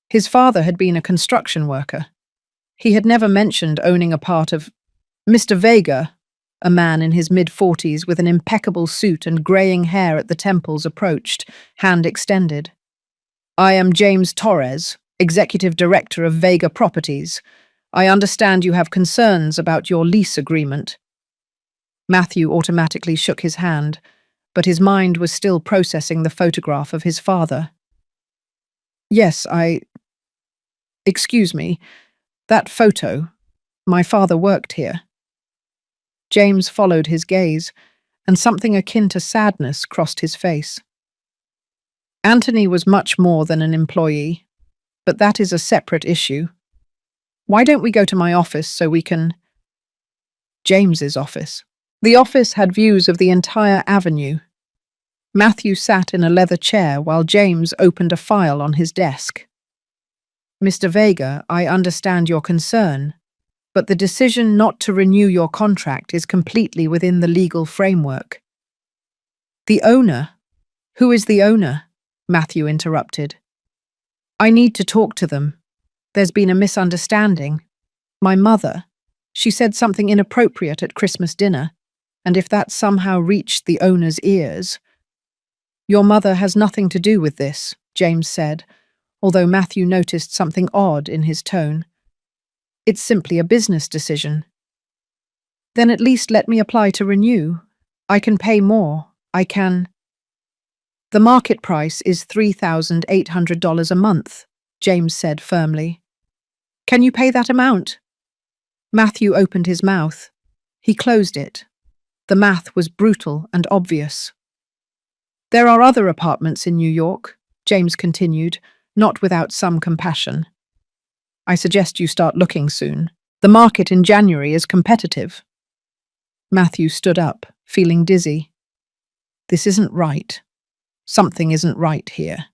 [SPEAKER 1] His father had been a construction worker. He had never mentioned owning a part of Mr. Vega, a man in his mid-40s with an impeccable suit and greying hair at the temples, approached, hand extended. I am James Torres, Executive Director of Vega Properties. I understand you have concerns about your lease agreement. Matthew automatically shook his hand, but his mind was still processing the photograph of his father. Yes, Excuse me, that photo. My father worked here. James followed his gaze, and something akin to sadness crossed his face. Anthony was much more than an employee, but that is a separate issue. Why don't we go to my office so we can… James's office. The office had views of the entire avenue. Matthew sat in a leather chair while James opened a file on his desk. Mr. Vega, I understand your concern, but the decision not to renew your contract is completely within the legal framework. The owner? Who is the owner? Matthew interrupted. I need to talk to them. There's been a misunderstanding. My mother, she said something inappropriate at Christmas dinner, and if that somehow reached the owner's ears… Your mother has nothing to do with this, James said, although Matthew noticed something odd in his tone. It's simply a business decision. Then at least let me apply to renew. I can pay more. I can… The market price is $3,800 a month, James said firmly. Can you pay that amount? Matthew opened his mouth. He closed it. The math was brutal and obvious. There are other apartments in New York, James continued, not without some compassion. I suggest you start looking soon. The market in January is competitive. Matthew stood up, feeling dizzy. This isn't right. Something isn't right here.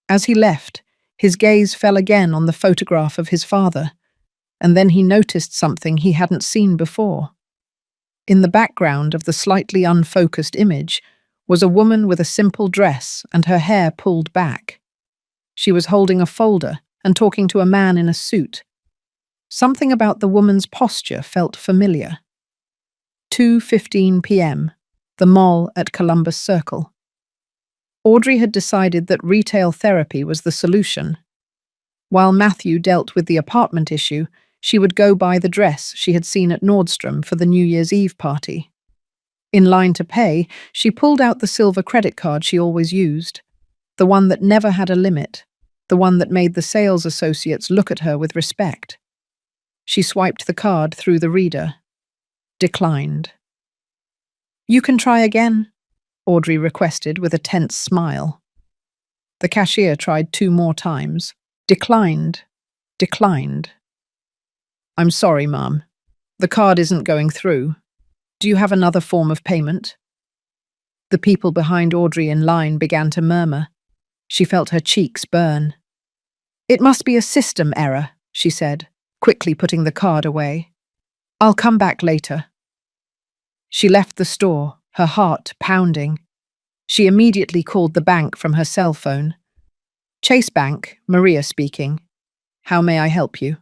[SPEAKER 1] As he left, his gaze fell again on the photograph of his father, and then he noticed something he hadn't seen before. In the background of the slightly unfocused image was a woman with a simple dress and her hair pulled back. She was holding a folder and talking to a man in a suit. Something about the woman's posture felt familiar. 2:15 p.m., the mall at Columbus Circle. Audrey had decided that retail therapy was the solution. While Matthew dealt with the apartment issue, she would go buy the dress she had seen at Nordstrom for the New Year's Eve party. In line to pay, she pulled out the silver credit card she always used, the one that never had a limit, the one that made the sales associates look at her with respect. She swiped the card through the reader. Declined. You can try again, Audrey requested with a tense smile. The cashier tried 2 more times. Declined. Declined. I'm sorry, Ma'am. The card isn't going through. Do you have another form of payment? The people behind Audrey in line began to murmur. She felt her cheeks burn. It must be a system error, she said, quickly putting the card away. I'll come back later. She left the store, her heart pounding. She immediately called the bank from her cell phone. Chase Bank, Maria speaking. How may I help you?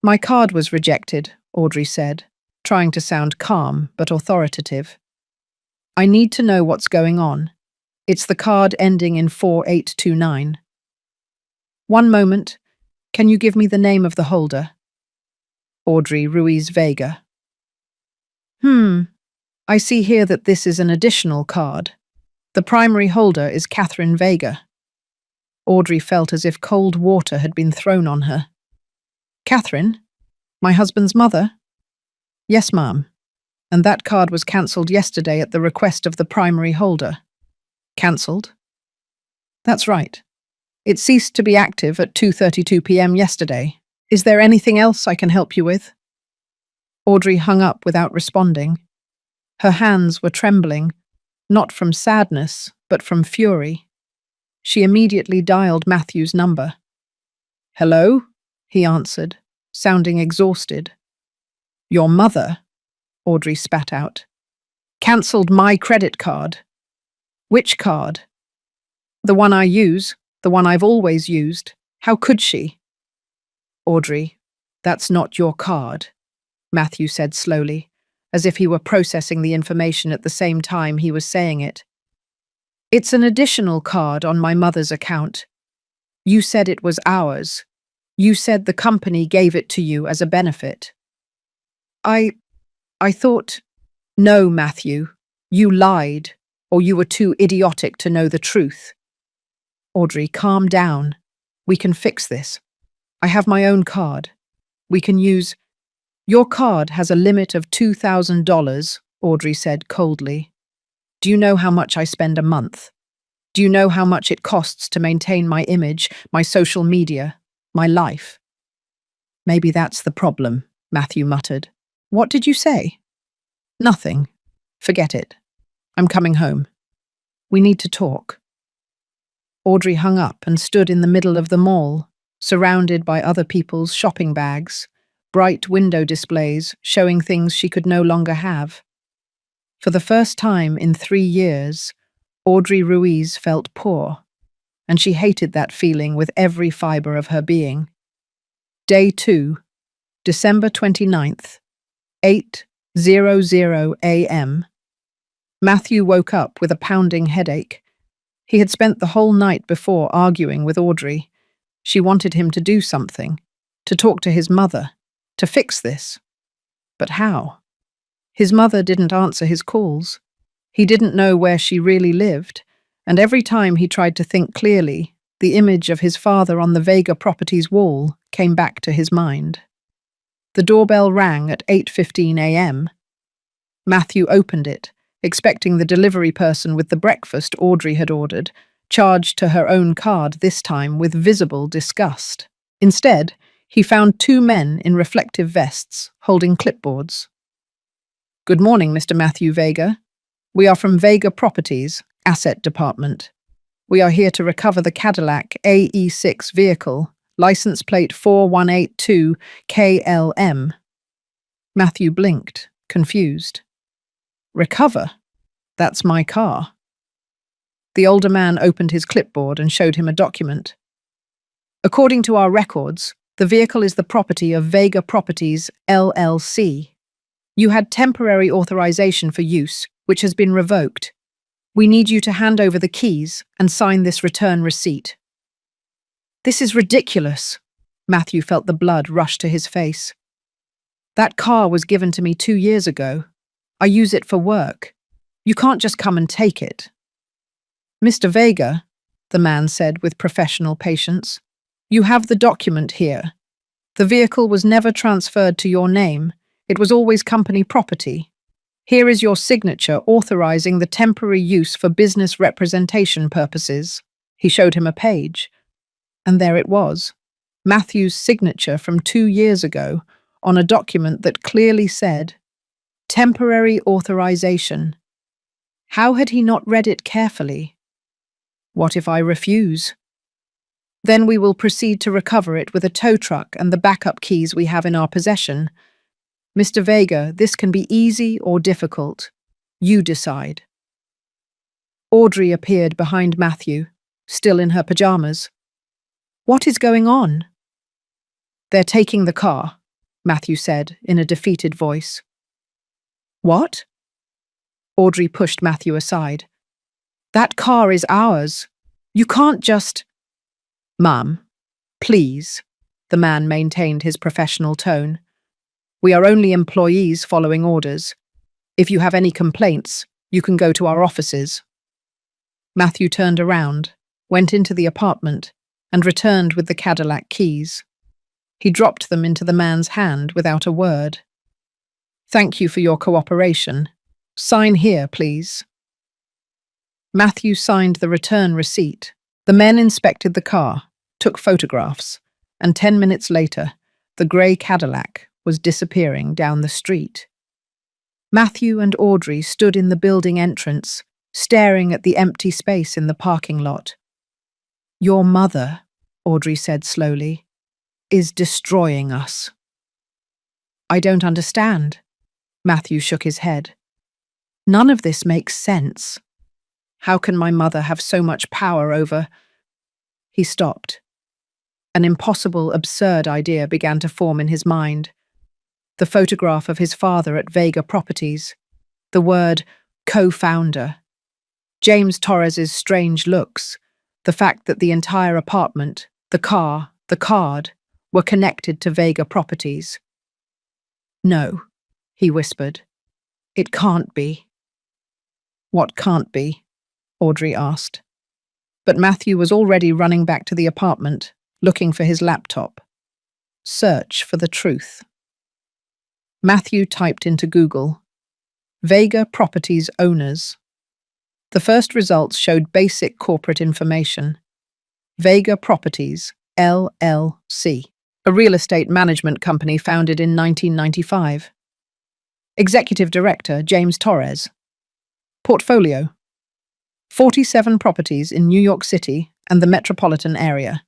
[SPEAKER 1] My card was rejected, Audrey said, trying to sound calm but authoritative. I need to know what's going on. It's the card ending in 4829. One moment. Can you give me the name of the holder? Audrey Ruiz Vega. I see here that this is an additional card. The primary holder is Catherine Vega. Audrey felt as if cold water had been thrown on her. Catherine? My husband's mother? Yes, ma'am. And that card was cancelled yesterday at the request of the primary holder. Cancelled? That's right. It ceased to be active at 2:32 p.m. yesterday, Is there anything else I can help you with? Audrey hung up without responding. Her hands were trembling, not from sadness, but from fury. She immediately dialed Matthew's number. "Hello?" he answered, sounding exhausted. "Your mother," Audrey spat out, "cancelled my credit card." "Which card?" "The one I use, the one I've always used. How could she?" "Audrey, that's not your card," Matthew said slowly, as if he were processing the information at the same time he was saying it. "It's an additional card on my mother's account. You said it was ours. You said the company gave it to you as a benefit." I thought, "No, Matthew, you lied, or you were too idiotic to know the truth." "Audrey, calm down. We can fix this. I have my own card. We can use—" "Your card has a limit of $2,000, Audrey said coldly. "Do you know how much I spend a month? Do you know how much it costs to maintain my image, my social media, my life?" "Maybe that's the problem," Matthew muttered. "What did you say?" "Nothing. Forget it. I'm coming home. We need to talk." Audrey hung up and stood in the middle of the mall, surrounded by other people's shopping bags, bright window displays showing things she could no longer have. For the first time in 3 years, Audrey Ruiz felt poor, and she hated that feeling with every fibre of her being. Day 2, December 29th, 8:00 a.m. Matthew woke up with a pounding headache. He had spent the whole night before arguing with Audrey. She wanted him to do something, to talk to his mother, to fix this. But how? His mother didn't answer his calls. He didn't know where she really lived, and every time he tried to think clearly, the image of his father on the Vega Properties wall came back to his mind. The doorbell rang at 8:15 a.m. Matthew opened it, expecting the delivery person with the breakfast Audrey had ordered, charged to her own card this time with visible disgust. Instead, he found 2 men in reflective vests, holding clipboards. "Good morning, Mr. Matthew Vega. We are from Vega Properties, Asset Department. We are here to recover the Cadillac AE6 vehicle, license plate 4182 KLM. Matthew blinked, confused. "Recover? That's my car." The older man opened his clipboard and showed him a document. "According to our records, the vehicle is the property of Vega Properties, LLC. You had temporary authorization for use, which has been revoked. We need you to hand over the keys and sign this return receipt." "This is ridiculous." Matthew felt the blood rush to his face. "That car was given to me 2 years ago. I use it for work. You can't just come and take it." "Mr. Vega," the man said with professional patience, "you have the document here. The vehicle was never transferred to your name. It was always company property. Here is your signature authorizing the temporary use for business representation purposes." He showed him a page. And there it was, Matthew's signature from 2 years ago on a document that clearly said, "Temporary authorization." How had he not read it carefully? "What if I refuse?" "Then we will proceed to recover it with a tow truck and the backup keys we have in our possession. Mr. Vega, this can be easy or difficult. You decide." Audrey appeared behind Matthew, still in her pajamas. "What is going on?" "They're taking the car," Matthew said in a defeated voice. "What?" Audrey pushed Matthew aside. "That car is ours. You can't just—" "Mum, please," the man maintained his professional tone. "We are only employees following orders. If you have any complaints, you can go to our offices." Matthew turned around, went into the apartment, and returned with the Cadillac keys. He dropped them into the man's hand without a word. "Thank you for your cooperation. Sign here, please." Matthew signed the return receipt. The men inspected the car, took photographs, and 10 minutes later, The grey Cadillac was disappearing down the street. Matthew and Audrey stood in the building entrance, staring at the empty space in the parking lot. "Your mother," Audrey said slowly, "is destroying us." "I don't understand." Matthew shook his head. "None of this makes sense. How can my mother have so much power over—" He stopped. An impossible, absurd idea began to form in his mind. The photograph of his father at Vega Properties, the word co-founder, James Torres's strange looks, the fact that the entire apartment, the car, the card, were connected to Vega Properties. "No," he whispered. "It can't be." "What can't be?" Audrey asked. But Matthew was already running back to the apartment, looking for his laptop. Search for the truth. Matthew typed into Google, "Vega Properties owners." The first results showed basic corporate information. Vega Properties, LLC, a real estate management company founded in 1995. Executive Director, James Torres. Portfolio: 47 properties in New York City and the metropolitan area.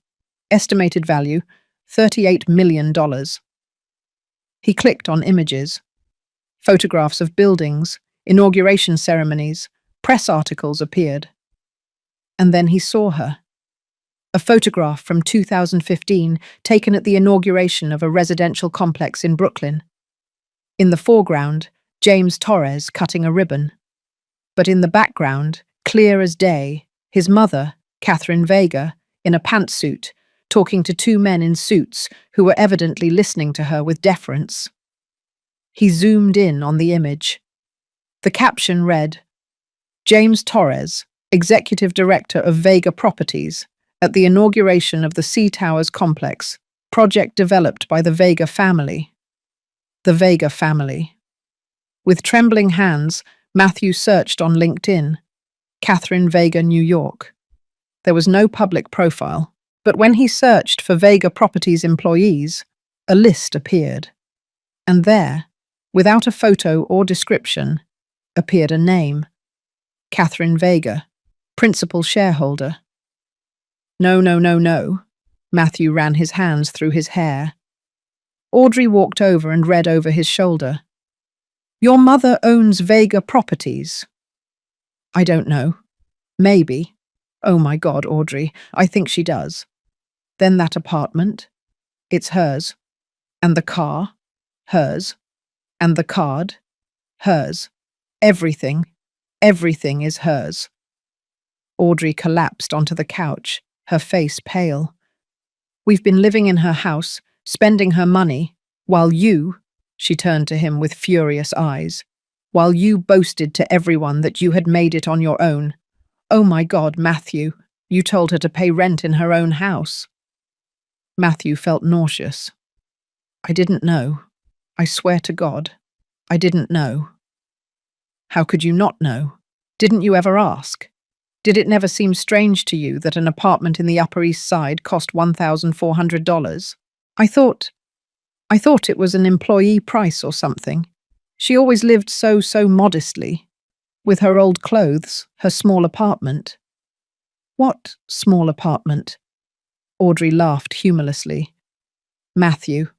[SPEAKER 1] Estimated value, $38 million. He clicked on images. Photographs of buildings, inauguration ceremonies, press articles appeared. And then he saw her. A photograph from 2015 taken at the inauguration of a residential complex in Brooklyn. In the foreground, James Torres cutting a ribbon. But in the background, clear as day, his mother, Catherine Vega, in a pantsuit, talking to two men in suits who were evidently listening to her with deference. He zoomed in on the image. The caption read, "James Torres, Executive Director of Vega Properties, at the inauguration of the Sea Towers complex, project developed by the Vega family." The Vega family. With trembling hands, Matthew searched on LinkedIn. Catherine Vega, New York. There was no public profile, but when he searched for Vega Properties employees, a list appeared. And there, without a photo or description, appeared a name. Catherine Vega, principal shareholder. No, no, no, no. Matthew ran his hands through his hair. Audrey walked over and read over his shoulder. "Your mother owns Vega Properties." "I don't know. Maybe. Oh my God, Audrey, I think she does." "Then that apartment? It's hers. And the car? Hers. And the card? Hers. Everything is hers." Audrey collapsed onto the couch, her face pale. "We've been living in her house, spending her money, while you," she turned to him with furious eyes, "while you boasted to everyone that you had made it on your own. Oh my God, Matthew, you told her to pay rent in her own house." Matthew felt nauseous. "I didn't know. I swear to God, I didn't know." "How could you not know? Didn't you ever ask? Did it never seem strange to you that an apartment in the Upper East Side cost $1,400? I thought it was an employee price or something. She always lived so modestly. With her old clothes, her small apartment." "What small apartment?" Audrey laughed humorlessly. "Matthew,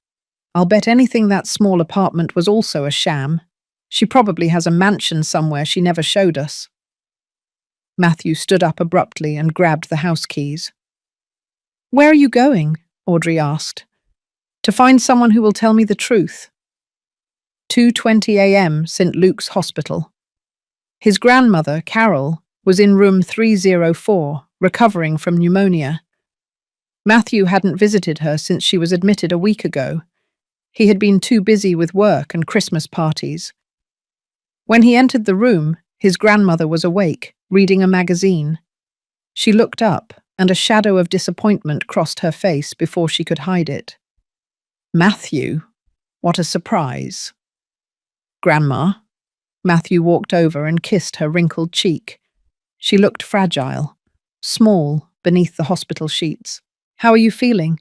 [SPEAKER 1] I'll bet anything that small apartment was also a sham. She probably has a mansion somewhere she never showed us." Matthew stood up abruptly and grabbed the house keys. "Where are you going?" Audrey asked. "To find someone who will tell me the truth." 2:20 a.m. St. Luke's Hospital. His grandmother, Carol, was in room 304, recovering from pneumonia. Matthew hadn't visited her since she was admitted a week ago. He had been too busy with work and Christmas parties. When he entered the room, his grandmother was awake, reading a magazine. She looked up, and a shadow of disappointment crossed her face before she could hide it. "Matthew, what a surprise." "Grandma." Matthew walked over and kissed her wrinkled cheek. She looked fragile, small beneath the hospital sheets. "How are you feeling?"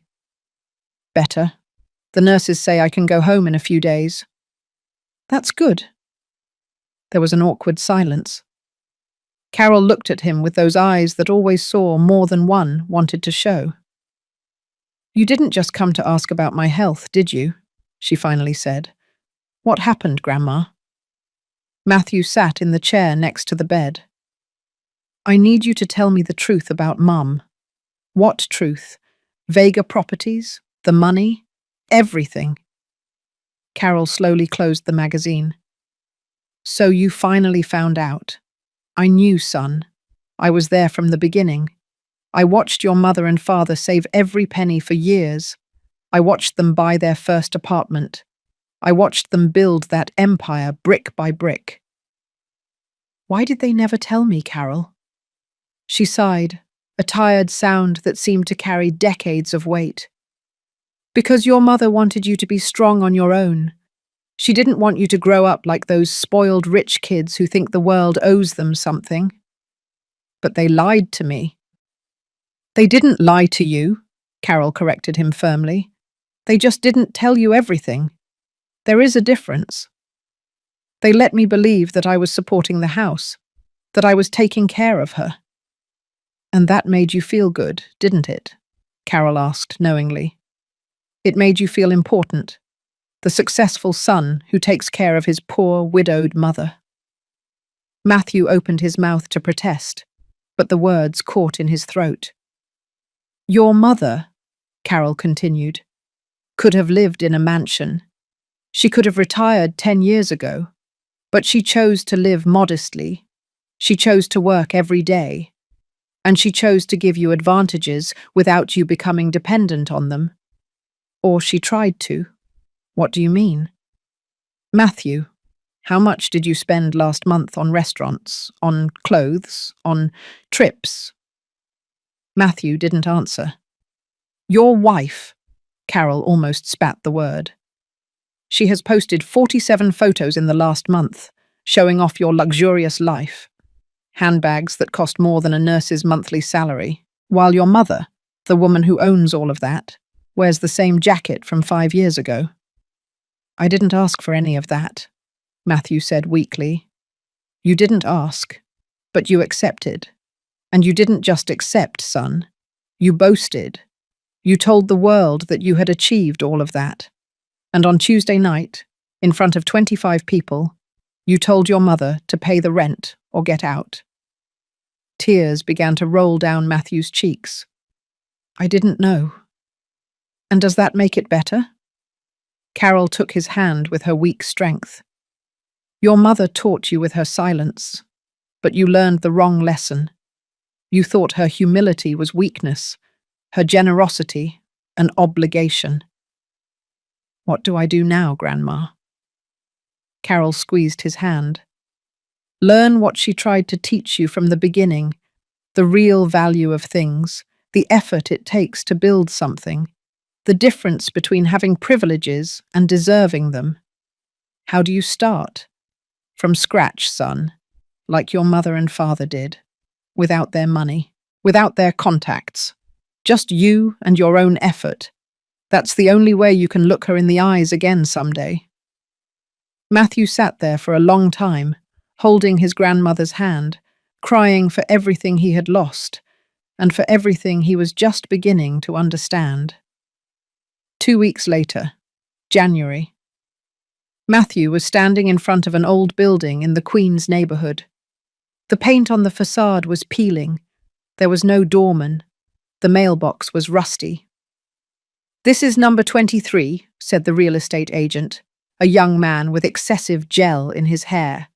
[SPEAKER 1] "Better." The nurses say I can go home in a few days. That's good. There was an awkward silence. Carol looked at him with those eyes that always saw more than one wanted to show. You didn't just come to ask about my health, did you? She finally said. What happened, Grandma? Matthew sat in the chair next to the bed. I need you to tell me the truth about Mum. What truth? Vega Properties? The money? Everything. Carol slowly closed the magazine. So you finally found out. I knew, son. I was there from the beginning. I watched your mother and father save every penny for years. I watched them buy their first apartment. I watched them build that empire brick by brick. Why did they never tell me, Carol? She sighed, a tired sound that seemed to carry decades of weight. Because your mother wanted you to be strong on your own. She didn't want you to grow up like those spoiled rich kids who think the world owes them something. But they lied to me. They didn't lie to you, Carol corrected him firmly. They just didn't tell you everything. There is a difference. They let me believe that I was supporting the house, that I was taking care of her. And that made you feel good, didn't it? Carol asked knowingly. It made you feel important, the successful son who takes care of his poor, widowed mother. Matthew opened his mouth to protest, but the words caught in his throat. Your mother, Carol continued, could have lived in a mansion. She could have retired 10 years ago, but she chose to live modestly. She chose to work every day, and she chose to give you advantages without you becoming dependent on them. Or she tried to. What do you mean? Matthew, how much did you spend last month on restaurants, on clothes, on trips? Matthew didn't answer. Your wife, Carol almost spat the word. She has posted 47 photos in the last month, showing off your luxurious life. Handbags that cost more than a nurse's monthly salary, while your mother, the woman who owns all of that, wears the same jacket from 5 years ago. I didn't ask for any of that, Matthew said weakly. You didn't ask, but you accepted. And you didn't just accept, son. You boasted. You told the world that you had achieved all of that. And on Tuesday night, in front of 25 people, you told your mother to pay the rent or get out. Tears began to roll down Matthew's cheeks. I didn't know. And does that make it better? Carol took his hand with her weak strength. Your mother taught you with her silence, but you learned the wrong lesson. You thought her humility was weakness, her generosity an obligation. What do I do now, Grandma? Carol squeezed his hand. Learn what she tried to teach you from the beginning, the real value of things, the effort it takes to build something, the difference between having privileges and deserving them. How do you start? From scratch, son, like your mother and father did, without their money, without their contacts, just you and your own effort. That's the only way you can look her in the eyes again someday. Matthew sat there for a long time, holding his grandmother's hand, crying for everything he had lost, and for everything he was just beginning to understand. 2 weeks later, January. Matthew was standing in front of an old building in the Queens neighborhood. The paint on the facade was peeling. There was no doorman. The mailbox was rusty. This is number 23, said the real estate agent, a young man with excessive gel in his hair.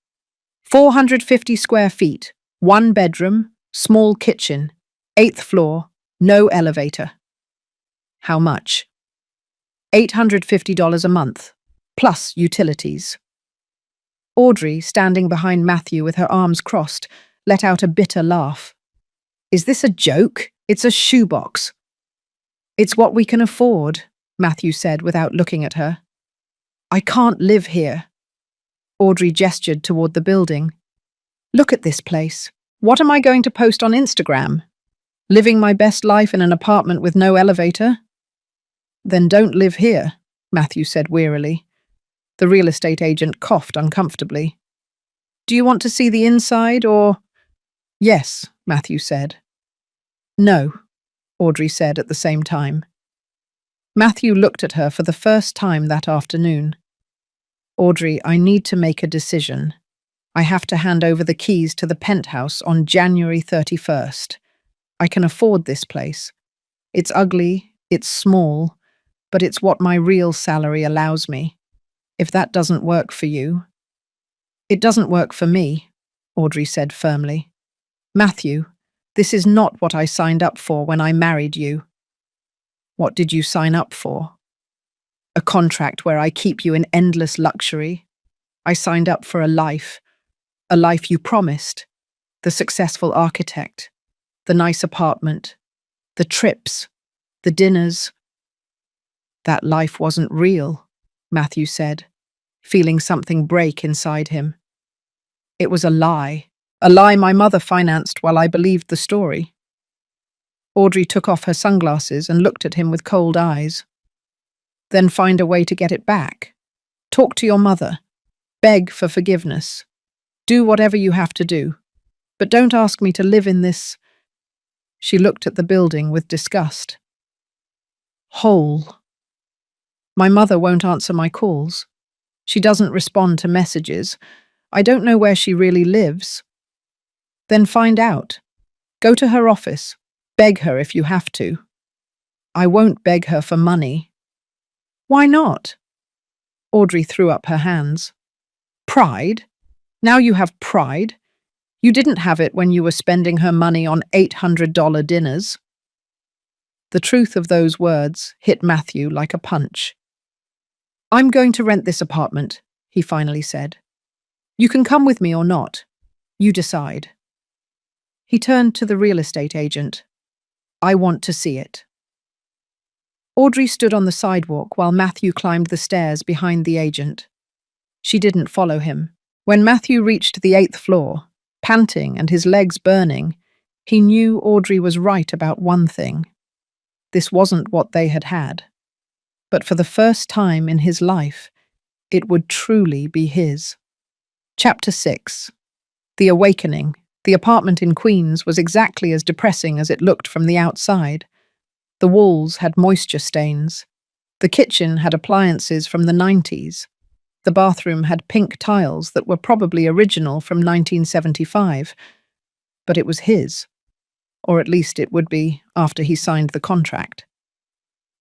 [SPEAKER 1] 450 square feet, 1 bedroom, small kitchen, 8th floor, no elevator. How much? $850 a month, plus utilities. Audrey, standing behind Matthew with her arms crossed, let out a bitter laugh. Is this a joke? It's a shoebox. It's what we can afford, Matthew said without looking at her. I can't live here. Audrey gestured toward the building. Look at this place. What am I going to post on Instagram? Living my best life in an apartment with no elevator? Then don't live here, Matthew said wearily. The real estate agent coughed uncomfortably. Do you want to see the inside, or… Yes, Matthew said. No, Audrey said at the same time. Matthew looked at her for the first time that afternoon. Audrey, I need to make a decision. I have to hand over the keys to the penthouse on January 31st. I can afford this place. It's ugly, it's small, but it's what my real salary allows me. If that doesn't work for you… It doesn't work for me, Audrey said firmly. Matthew, this is not what I signed up for when I married you. What did you sign up for? A contract where I keep you in endless luxury. I signed up for a life you promised, the successful architect, the nice apartment, the trips, the dinners. That life wasn't real, Matthew said, feeling something break inside him. It was a lie my mother financed while I believed the story. Audrey took off her sunglasses and looked at him with cold eyes. Then find a way to get it back. Talk to your mother. Beg for forgiveness. Do whatever you have to do. But don't ask me to live in this… She looked at the building with disgust. Hole. My mother won't answer my calls. She doesn't respond to messages. I don't know where she really lives. Then find out. Go to her office. Beg her if you have to. I won't beg her for money. Why not? Audrey threw up her hands. Pride? Now you have pride? You didn't have it when you were spending her money on $800 dinners. The truth of those words hit Matthew like a punch. I'm going to rent this apartment, he finally said. You can come with me or not. You decide. He turned to the real estate agent. I want to see it. Audrey stood on the sidewalk while Matthew climbed the stairs behind the agent. She didn't follow him. When Matthew reached the 8th floor, panting and his legs burning, he knew Audrey was right about one thing. This wasn't what they had had. But for the first time in his life, it would truly be his. Chapter 6. The Awakening. The apartment in Queens was exactly as depressing as it looked from the outside. The walls had moisture stains. The kitchen had appliances from the 90s. The bathroom had pink tiles that were probably original from 1975. But it was his. Or at least it would be after he signed the contract.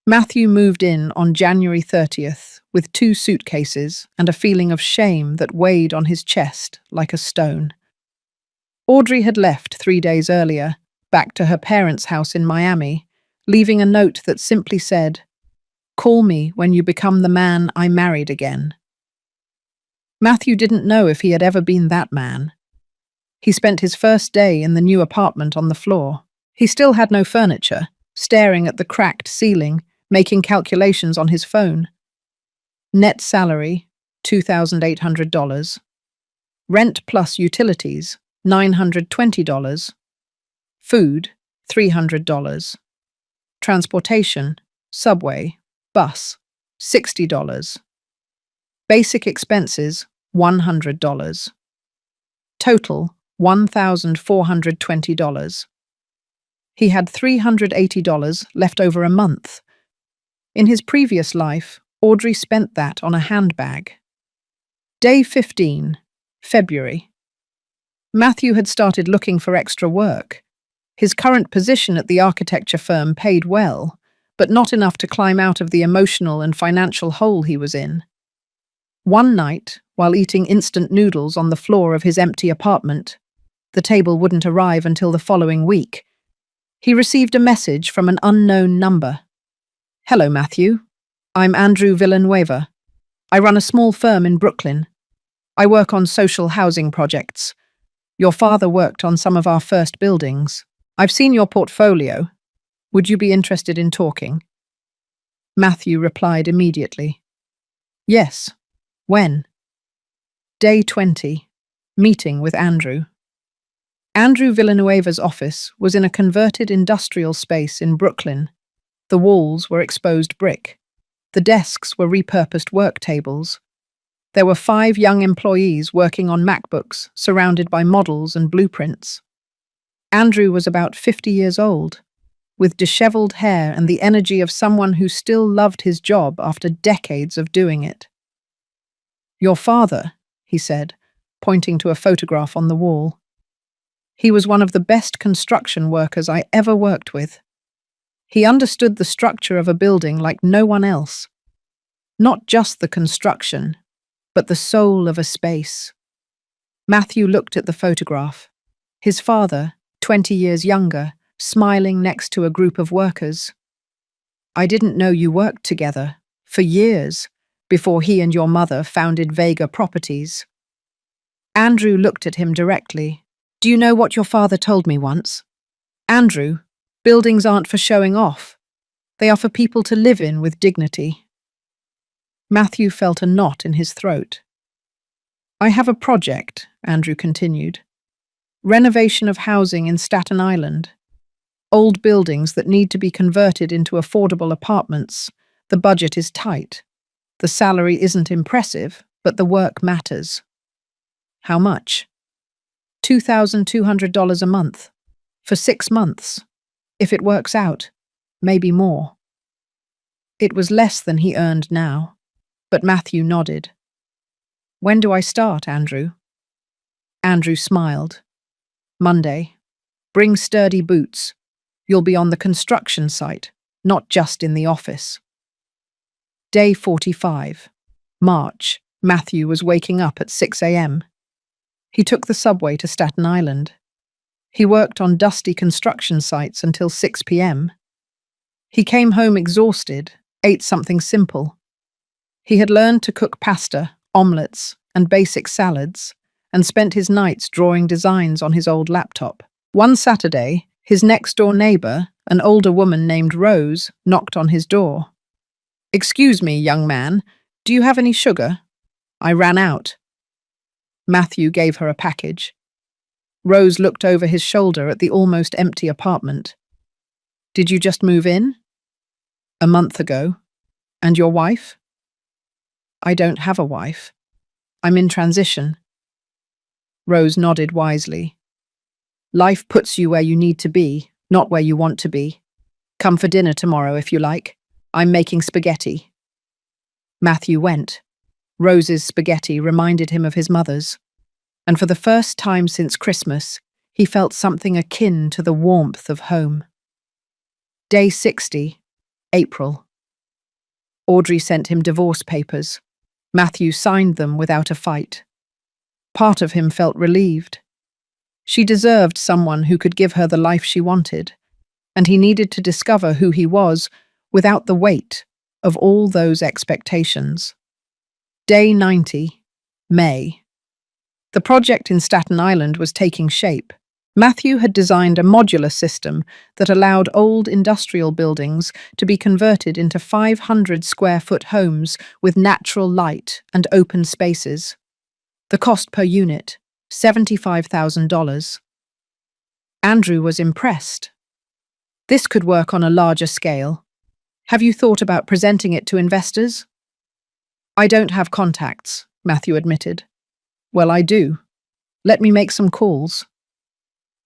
[SPEAKER 1] Matthew moved in on January 30th with 2 suitcases and a feeling of shame that weighed on his chest like a stone. Audrey had left 3 days earlier, back to her parents' house in Miami, leaving a note that simply said, "Call me when you become the man I married again." Matthew didn't know if he had ever been that man. He spent his first day in the new apartment on the floor. He still had no furniture, staring at the cracked ceiling, making calculations on his phone. Net salary, $2,800. Rent plus utilities, $920. Food, $300. Transportation, subway, bus, $60. Basic expenses, $100. Total, $1,420. He had $380 left over a month. In his previous life, Audrey spent that on a handbag. Day 15, February. Matthew had started looking for extra work. His current position at the architecture firm paid well, but not enough to climb out of the emotional and financial hole he was in. One night, while eating instant noodles on the floor of his empty apartment, the table wouldn't arrive until the following week, he received a message from an unknown number. Hello, Matthew. I'm Andrew Villanueva. I run a small firm in Brooklyn. I work on social housing projects. Your father worked on some of our first buildings. I've seen your portfolio. Would you be interested in talking? Matthew replied immediately. Yes. When? Day 20. Meeting with Andrew. Andrew Villanueva's office was in a converted industrial space in Brooklyn. The walls were exposed brick. The desks were repurposed work tables. There were 5 young employees working on MacBooks, surrounded by models and blueprints. Andrew was about 50 years old, with disheveled hair and the energy of someone who still loved his job after decades of doing it. "Your father," he said, pointing to a photograph on the wall. "He was one of the best construction workers I ever worked with. He understood the structure of a building like no one else. Not just the construction, but the soul of a space." Matthew looked at the photograph. His father, 20 years younger, smiling next to a group of workers. "I didn't know you worked together, for years, before he and your mother founded Vega Properties." Andrew looked at him directly. "Do you know what your father told me once? Andrew, buildings aren't for showing off. They are for people to live in with dignity." Matthew felt a knot in his throat. "I have a project," Andrew continued. "Renovation of housing in Staten Island. Old buildings that need to be converted into affordable apartments. The budget is tight. The salary isn't impressive, but the work matters." "How much?" $2,200 a month. For 6 months. If it works out, maybe more. It was less than he earned now, but Matthew nodded. "When do I start, Andrew?" Andrew smiled. "Monday. Bring sturdy boots. You'll be on the construction site, not just in the office." Day 45. March. Matthew was waking up at 6 a.m. He took the subway to Staten Island. He worked on dusty construction sites until 6 p.m. He came home exhausted, ate something simple. He had learned to cook pasta, omelets, and basic salads, and spent his nights drawing designs on his old laptop. One Saturday, his next-door neighbor, an older woman named Rose, knocked on his door. "Excuse me, young man, do you have any sugar? I ran out." Matthew gave her a package. Rose looked over his shoulder at the almost empty apartment. "Did you just move in?" "A month ago. And your wife?" "I don't have a wife. I'm in transition." Rose nodded wisely. "Life puts you where you need to be, not where you want to be. Come for dinner tomorrow if you like. I'm making spaghetti." Matthew went. Rose's spaghetti reminded him of his mother's, and for the first time since Christmas, he felt something akin to the warmth of home. Day 60, April. Audrey sent him divorce papers. Matthew signed them without a fight. Part of him felt relieved. She deserved someone who could give her the life she wanted, and he needed to discover who he was without the weight of all those expectations. Day 90, May. The project in Staten Island was taking shape. Matthew had designed a modular system that allowed old industrial buildings to be converted into 500-square-foot homes with natural light and open spaces. The cost per unit, $75,000. Andrew was impressed. "This could work on a larger scale. Have you thought about presenting it to investors?" "I don't have contacts," Matthew admitted. "Well, I do. Let me make some calls."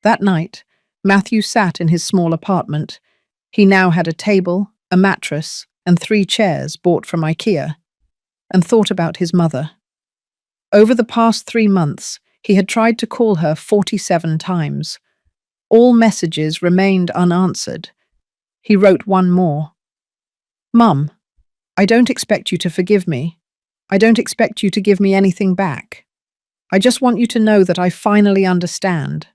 [SPEAKER 1] That night, Matthew sat in his small apartment. He now had a table, a mattress, and 3 chairs bought from IKEA, and thought about his mother. Over the past 3 months, he had tried to call her 47 times. All messages remained unanswered. He wrote one more. "Mum, I don't expect you to forgive me. I don't expect you to give me anything back. I just want you to know that I finally understand.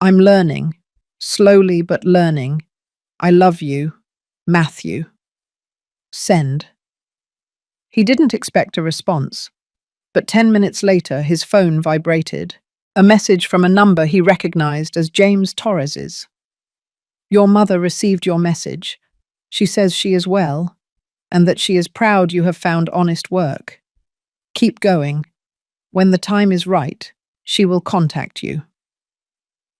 [SPEAKER 1] I'm learning, slowly but learning. I love you, Matthew." Send. He didn't expect a response, but 10 minutes later his phone vibrated. A message from a number he recognized as James Torres's. "Your mother received your message. She says she is well, and that she is proud you have found honest work. Keep going. When the time is right, she will contact you."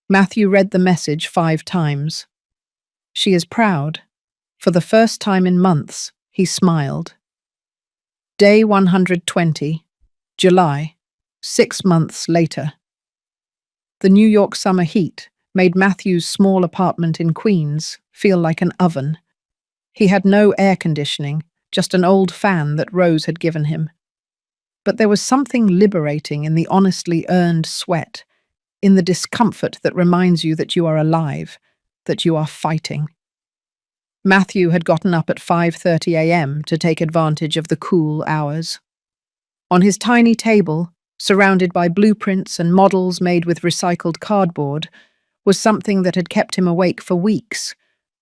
[SPEAKER 1] Matthew read the message 5 times. She is proud. For the first time in months, he smiled. Day 120, July, 6 months later. The New York summer heat made Matthew's small apartment in Queens feel like an oven. He had no air conditioning, just an old fan that Rose had given him. But there was something liberating in the honestly earned sweat, in the discomfort that reminds you that you are alive, that you are fighting. Matthew had gotten up at 5:30 a.m. to take advantage of the cool hours. On his tiny table, surrounded by blueprints and models made with recycled cardboard, was something that had kept him awake for weeks,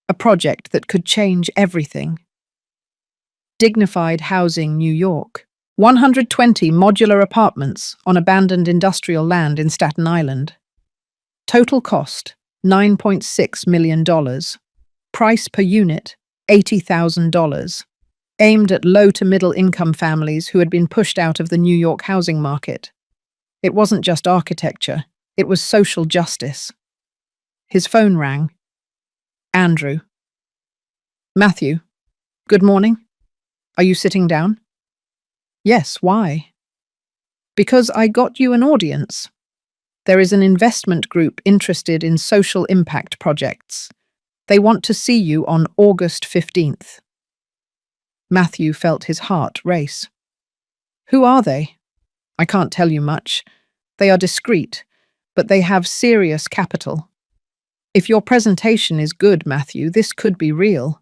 [SPEAKER 1] a project that could change everything. Dignified Housing, New York. 120 modular apartments on abandoned industrial land in Staten Island. Total cost, $9.6 million. Price per unit, $80,000. Aimed at low to middle income families who had been pushed out of the New York housing market. It wasn't just architecture, it was social justice. His phone rang. Andrew. Matthew, good morning. Are you sitting down? Yes, why? Because I got you an audience. There is an investment group interested in social impact projects. They want to see you on August 15th. Matthew felt his heart race. Who are they? I can't tell you much. They are discreet, but they have serious capital. If your presentation is good, Matthew, this could be real.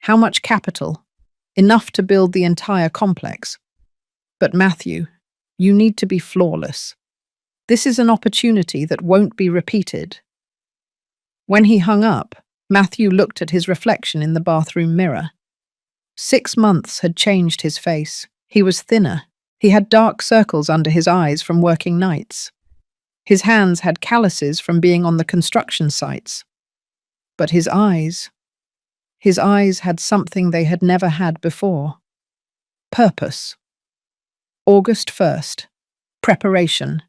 [SPEAKER 1] How much capital? Enough to build the entire complex. But Matthew, you need to be flawless. This is an opportunity that won't be repeated. When he hung up, Matthew looked at his reflection in the bathroom mirror. 6 months had changed his face. He was thinner. He had dark circles under his eyes from working nights. His hands had calluses from being on the construction sites. But his eyes had something they had never had before. Purpose. August 1st. Preparation.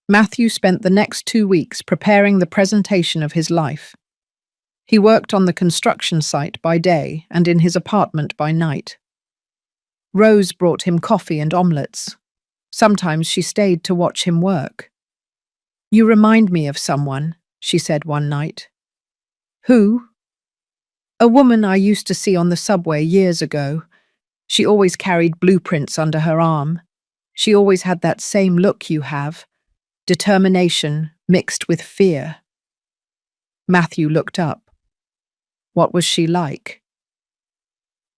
[SPEAKER 1] Matthew spent the next 2 weeks preparing the presentation of his life. He worked on the construction site by day and in his apartment by night. Rose brought him coffee and omelettes. Sometimes she stayed to watch him work. You remind me of someone, she said one night. Who? A woman I used to see on the subway years ago. She always carried blueprints under her arm. She always had that same look you have, determination mixed with fear. Matthew looked up. What was she like?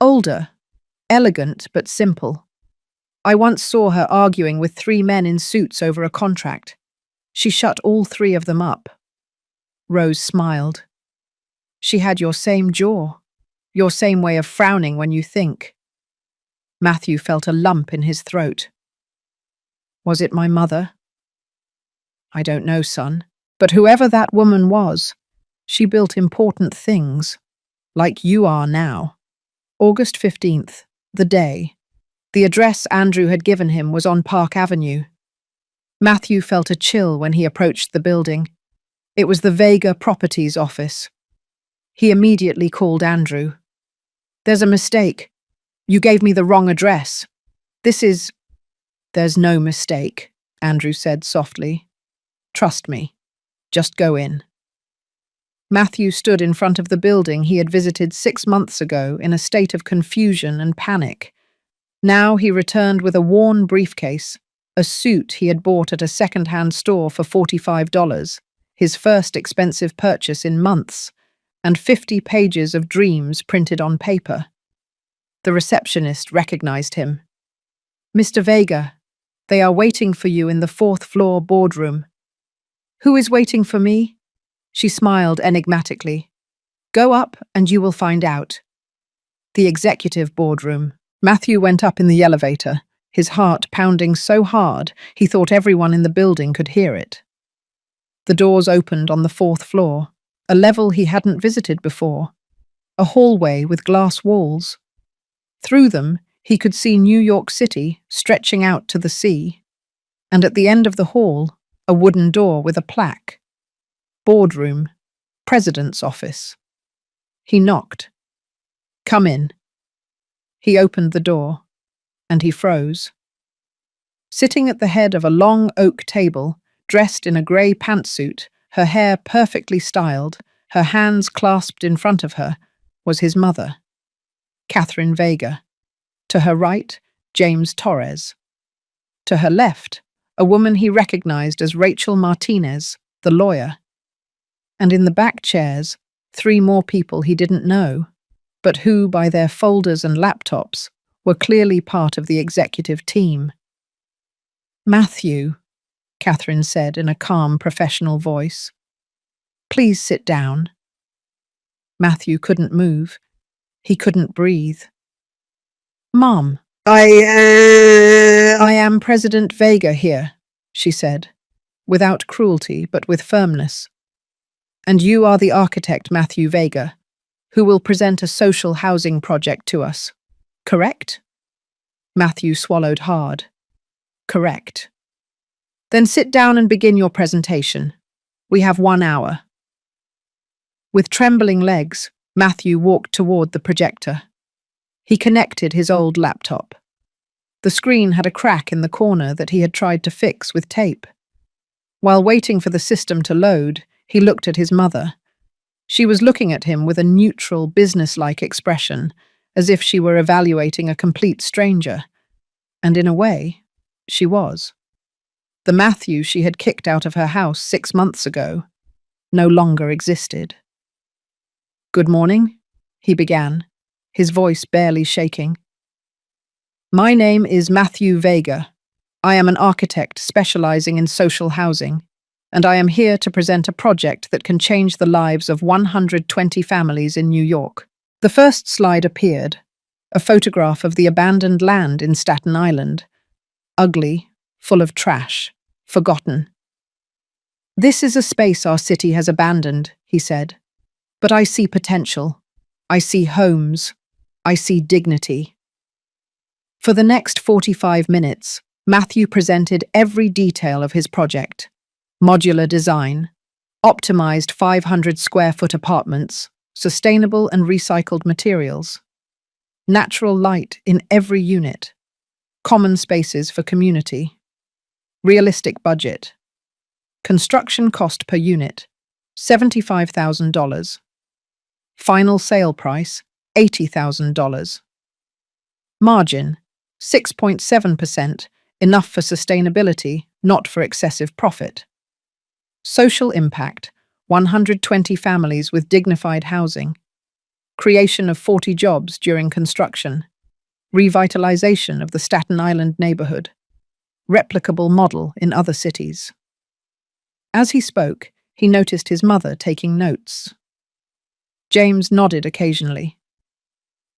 [SPEAKER 1] Older, elegant but simple. I once saw her arguing with 3 men in suits over a contract. She shut all 3 of them up. Rose smiled. She had your same jaw, your same way of frowning when you think. Matthew felt a lump in his throat. Was it my mother? I don't know, son, but whoever that woman was, she built important things, like you are now. August 15th, the day. The address Andrew had given him was on Park Avenue. Matthew felt a chill when he approached the building. It was the Vega Properties office. He immediately called Andrew. There's a mistake. You gave me the wrong address. There's no mistake, Andrew said softly. Trust me. Just go in. Matthew stood in front of the building he had visited 6 months ago in a state of confusion and panic. Now he returned with a worn briefcase, a suit he had bought at a second-hand store for $45, his first expensive purchase in months, and 50 pages of dreams printed on paper. The receptionist recognized him. Mr. Vega, they are waiting for you in the 4th floor boardroom. Who is waiting for me? She smiled enigmatically. Go up and you will find out. The executive boardroom. Matthew went up in the elevator, his heart pounding so hard he thought everyone in the building could hear it. The doors opened on the 4th floor, a level he hadn't visited before, a hallway with glass walls. Through them, he could see New York City stretching out to the sea, and at the end of the hall, a wooden door with a plaque. Boardroom, President's office. He knocked. Come in. He opened the door. and he froze. Sitting at the head of a long oak table, dressed in a grey pantsuit, her hair perfectly styled, her hands clasped in front of her, was his mother, Catherine Vega. To her right, James Torres. To her left, a woman he recognized as Rachel Martinez, the lawyer. And in the back chairs, 3 more people he didn't know, but who, by their folders and laptops, were clearly part of the executive team. "Matthew," Catherine said in a calm, professional voice. "Please sit down." Matthew couldn't move. He couldn't breathe. "Mom, I am President Vega here," she said, without cruelty but with firmness. "And you are the architect, Matthew Vega, who will present a social housing project to us. Correct?" Matthew swallowed hard. "Correct." "Then sit down and begin your presentation. We have 1 hour." With trembling legs, Matthew walked toward the projector. He connected his old laptop. The screen had a crack in the corner that he had tried to fix with tape. While waiting for the system to load, he looked at his mother. She was looking at him with a neutral, businesslike expression, as if she were evaluating a complete stranger. And in a way, she was. The Matthew she had kicked out of her house 6 months ago no longer existed. "Good morning," he began, his voice barely shaking. "My name is Matthew Vega. I am an architect specializing in social housing, and I am here to present a project that can change the lives of 120 families in New York." The first slide appeared, a photograph of the abandoned land in Staten Island. Ugly, full of trash, forgotten. "This is a space our city has abandoned," he said. "But I see potential. I see homes. I see dignity." For the next 45 minutes, Matthew presented every detail of his project. Modular design, optimized 500-square-foot apartments, sustainable and recycled materials, natural light in every unit, common spaces for community, realistic budget, construction cost per unit, $75,000, final sale price, $80,000, margin, 6.7%, enough for sustainability, not for excessive profit. Social impact, 120 families with dignified housing. Creation of 40 jobs during construction. Revitalization of the Staten Island neighborhood. Replicable model in other cities. As he spoke, he noticed his mother taking notes. James nodded occasionally.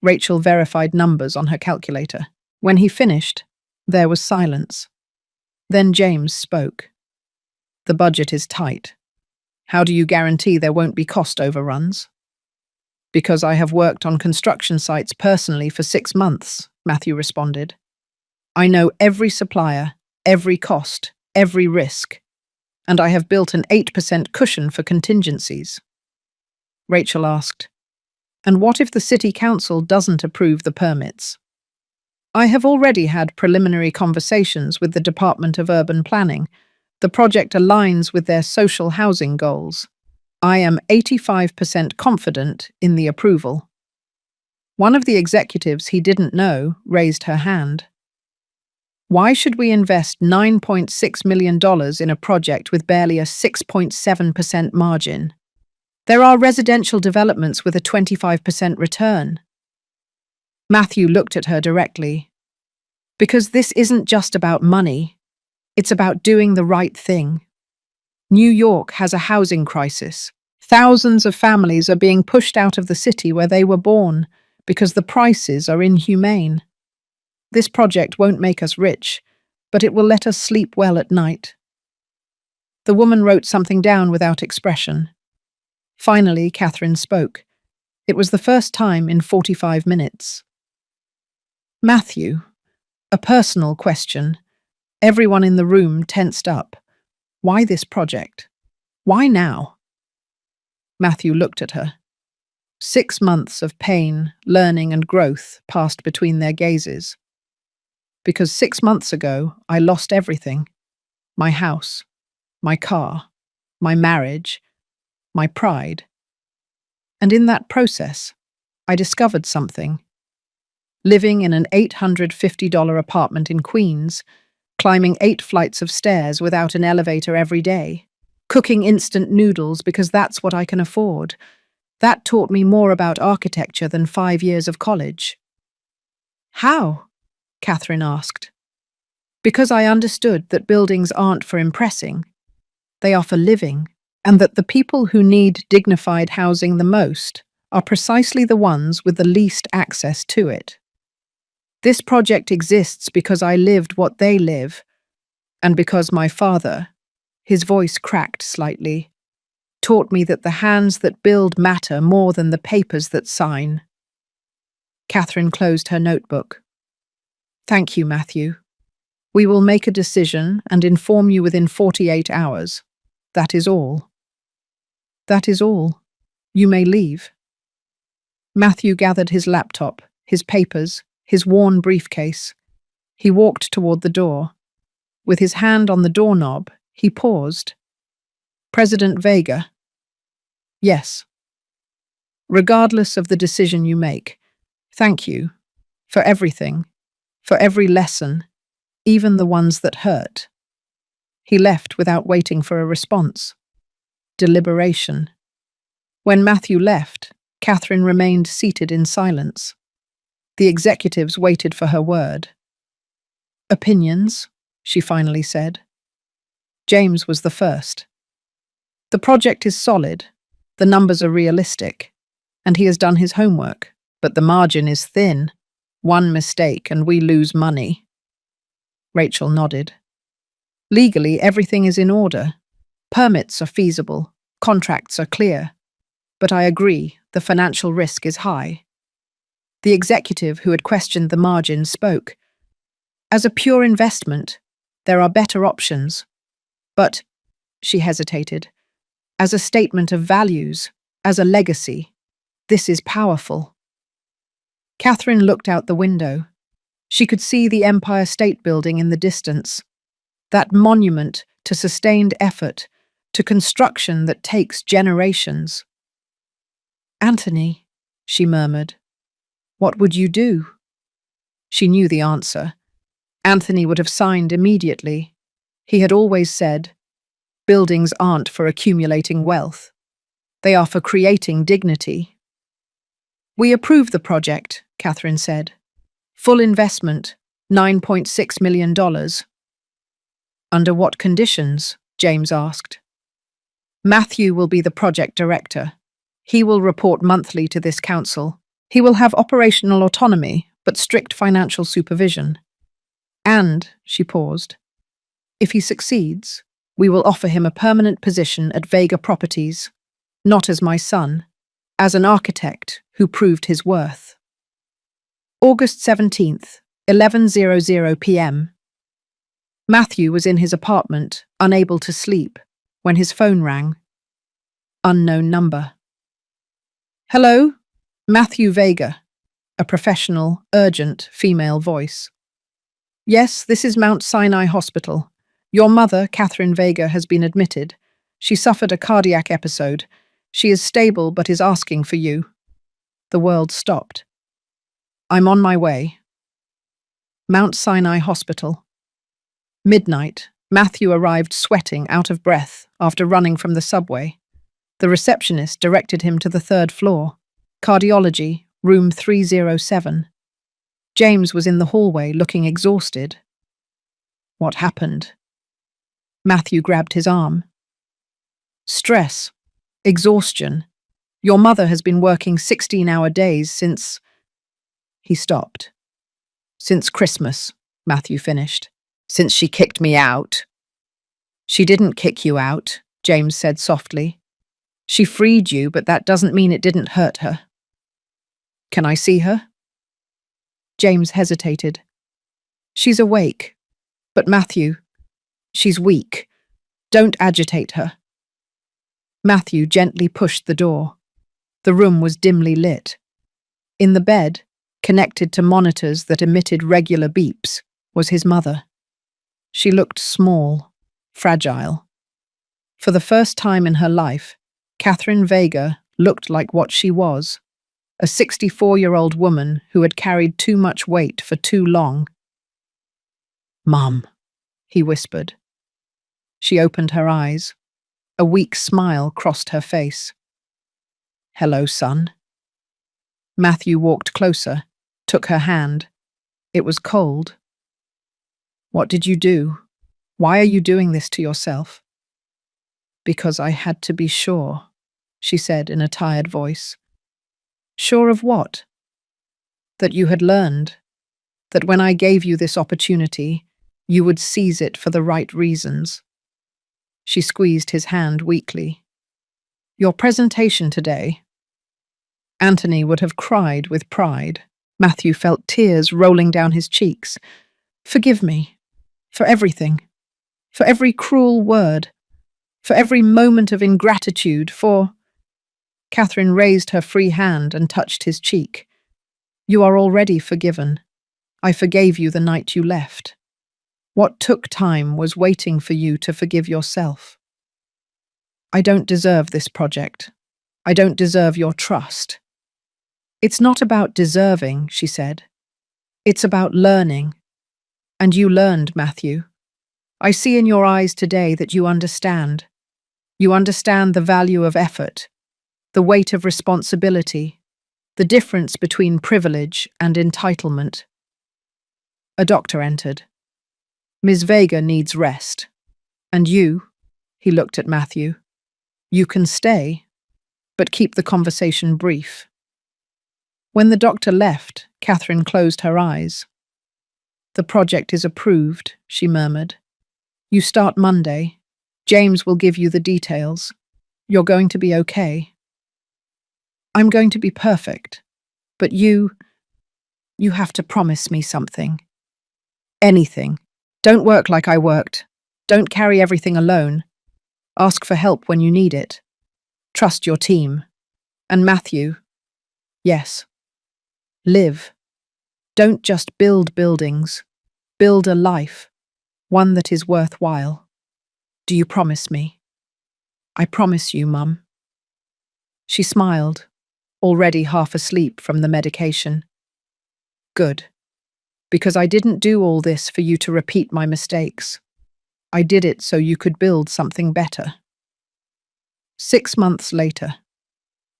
[SPEAKER 1] Rachel verified numbers on her calculator. When he finished, there was silence. Then James spoke. "The budget is tight. How do you guarantee there won't be cost overruns?" "Because I have worked on construction sites personally for 6 months," Matthew responded. "I know every supplier, every cost, every risk, and I have built an 8% cushion for contingencies." Rachel asked, "And what if the city council doesn't approve the permits?" "I have already had preliminary conversations with the Department of Urban Planning. The project aligns with their social housing goals. I am 85% confident in the approval." One of the executives he didn't know raised her hand. "Why should we invest $9.6 million in a project with barely a 6.7% margin? There are residential developments with a 25% return." Matthew looked at her directly. "Because this isn't just about money. It's about doing the right thing. New York has a housing crisis. Thousands of families are being pushed out of the city where they were born because the prices are inhumane. This project won't make us rich, but it will let us sleep well at night." The woman wrote something down without expression. Finally, Catherine spoke. It was the first time in 45 minutes. "Matthew, a personal question." Everyone in the room tensed up. "Why this project? Why now?" Matthew looked at her. 6 months of pain, learning, and growth passed between their gazes. because 6 months ago I lost everything: my house, my car, my marriage, my pride. And in that process, I discovered something. Living in an $850 apartment in Queens, climbing 8 flights of stairs without an elevator every day, cooking instant noodles because that's what I can afford. That taught me more about architecture than 5 years of college. How? Catherine asked. Because I understood that buildings aren't for impressing, they are for living, and that the people who need dignified housing the most are precisely the ones with the least access to it. This project exists because I lived what they live, and because my father, his voice cracked slightly, taught me that the hands that build matter more than the papers that sign. Catherine closed her notebook. Thank you, Matthew. We will make a decision and inform you within 48 hours. That is all. That is all. You may leave. Matthew gathered his laptop, his papers, his worn briefcase. He walked toward the door. With his hand on the doorknob, he paused. President Vega. Yes. Regardless of the decision you make, thank you for everything, for every lesson, even the ones that hurt. He left without waiting for a response. Deliberation. When Matthew left, Catherine remained seated in silence. The executives waited for her word. Opinions, she finally said. James was the first. The project is solid, the numbers are realistic, and he has done his homework, but the margin is thin. One mistake and we lose money. Rachel nodded. Legally, everything is in order. Permits are feasible, contracts are clear. But I agree, the financial risk is high. The executive who had questioned the margin spoke. As a pure investment, there are better options. But, she hesitated, as a statement of values, as a legacy, this is powerful. Catherine looked out the window. She could see the Empire State Building in the distance, that monument to sustained effort, to construction that takes generations. Anthony, she murmured, what would you do? She knew the answer. Anthony would have signed immediately. He had always said, buildings aren't for accumulating wealth. They are for creating dignity. We approve the project, Catherine said. Full investment, $9.6 million. Under what conditions? James asked. Matthew will be the project director. He will report monthly to this council. He will have operational autonomy, but strict financial supervision. And, she paused, if he succeeds, we will offer him a permanent position at Vega Properties, not as my son, as an architect who proved his worth. August 17th, 11:00 p.m. Matthew was in his apartment, unable to sleep, when his phone rang. Unknown number. Hello? Matthew Vega, a professional, urgent female voice. Yes, this is Mount Sinai Hospital. Your mother, Catherine Vega, has been admitted. She suffered a cardiac episode. She is stable but is asking for you. The world stopped. I'm on my way. Mount Sinai Hospital. Midnight, Matthew arrived sweating, out of breath, after running from the subway. The receptionist directed him to the 3rd floor. Cardiology, room 307. James was in the hallway, looking exhausted. What happened? Matthew grabbed his arm. Stress. Exhaustion. Your mother has been working 16-hour days since... He stopped. Since Christmas, Matthew finished. Since she kicked me out. She didn't kick you out, James said softly. She freed you, but that doesn't mean it didn't hurt her. Can I see her? James hesitated. She's awake. But Matthew, she's weak. Don't agitate her. Matthew gently pushed the door. The room was dimly lit. In the bed, connected to monitors that emitted regular beeps, was his mother. She looked small, fragile. For the first time in her life, Catherine Vega looked like what she was, a 64-year-old woman who had carried too much weight for too long. "Mum," he whispered. She opened her eyes. A weak smile crossed her face. "Hello, son." Matthew walked closer, took her hand. It was cold. "What did you do? Why are you doing this to yourself?" "Because I had to be sure," she said in a tired voice. "Sure of what?" "That you had learned. That when I gave you this opportunity, you would seize it for the right reasons." She squeezed his hand weakly. "Your presentation today." Anthony would have cried with pride. Matthew felt tears rolling down his cheeks. "Forgive me. For everything. For every cruel word. For every moment of ingratitude. For—" Catherine raised her free hand and touched his cheek. "You are already forgiven. I forgave you the night you left. What took time was waiting for you to forgive yourself. I don't deserve this project. I don't deserve your trust." "It's not about deserving," she said. "It's about learning. And you learned, Matthew. I see in your eyes today that you understand. You understand the value of effort, the weight of responsibility, the difference between privilege and entitlement." A doctor entered. "Ms. Vega needs rest. And you," he looked at Matthew, "you can stay, but keep the conversation brief." When the doctor left, Catherine closed her eyes. "The project is approved," she murmured. "You start Monday. James will give you the details. You're going to be okay." "I'm going to be perfect. But you have to promise me something." "Anything. Don't work like I worked. Don't carry everything alone. Ask for help when you need it. Trust your team. And Matthew, yes, live. Don't just build buildings. Build a life, one that is worthwhile. Do you promise me?" "I promise you, Mum." She smiled, already half asleep from the medication. "Good. Because I didn't do all this for you to repeat my mistakes. I did it so you could build something better." 6 months later,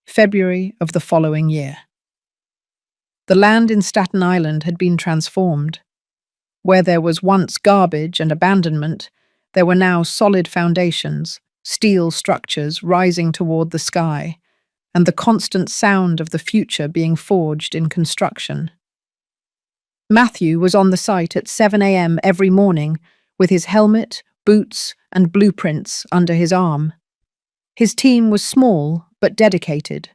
[SPEAKER 1] February of the following year. The land in Staten Island had been transformed. Where there was once garbage and abandonment, there were now solid foundations, steel structures rising toward the sky, and the constant sound of the future being forged in construction. Matthew was on the site at 7 a.m. every morning with his helmet, boots, and blueprints under his arm. His team was small but dedicated.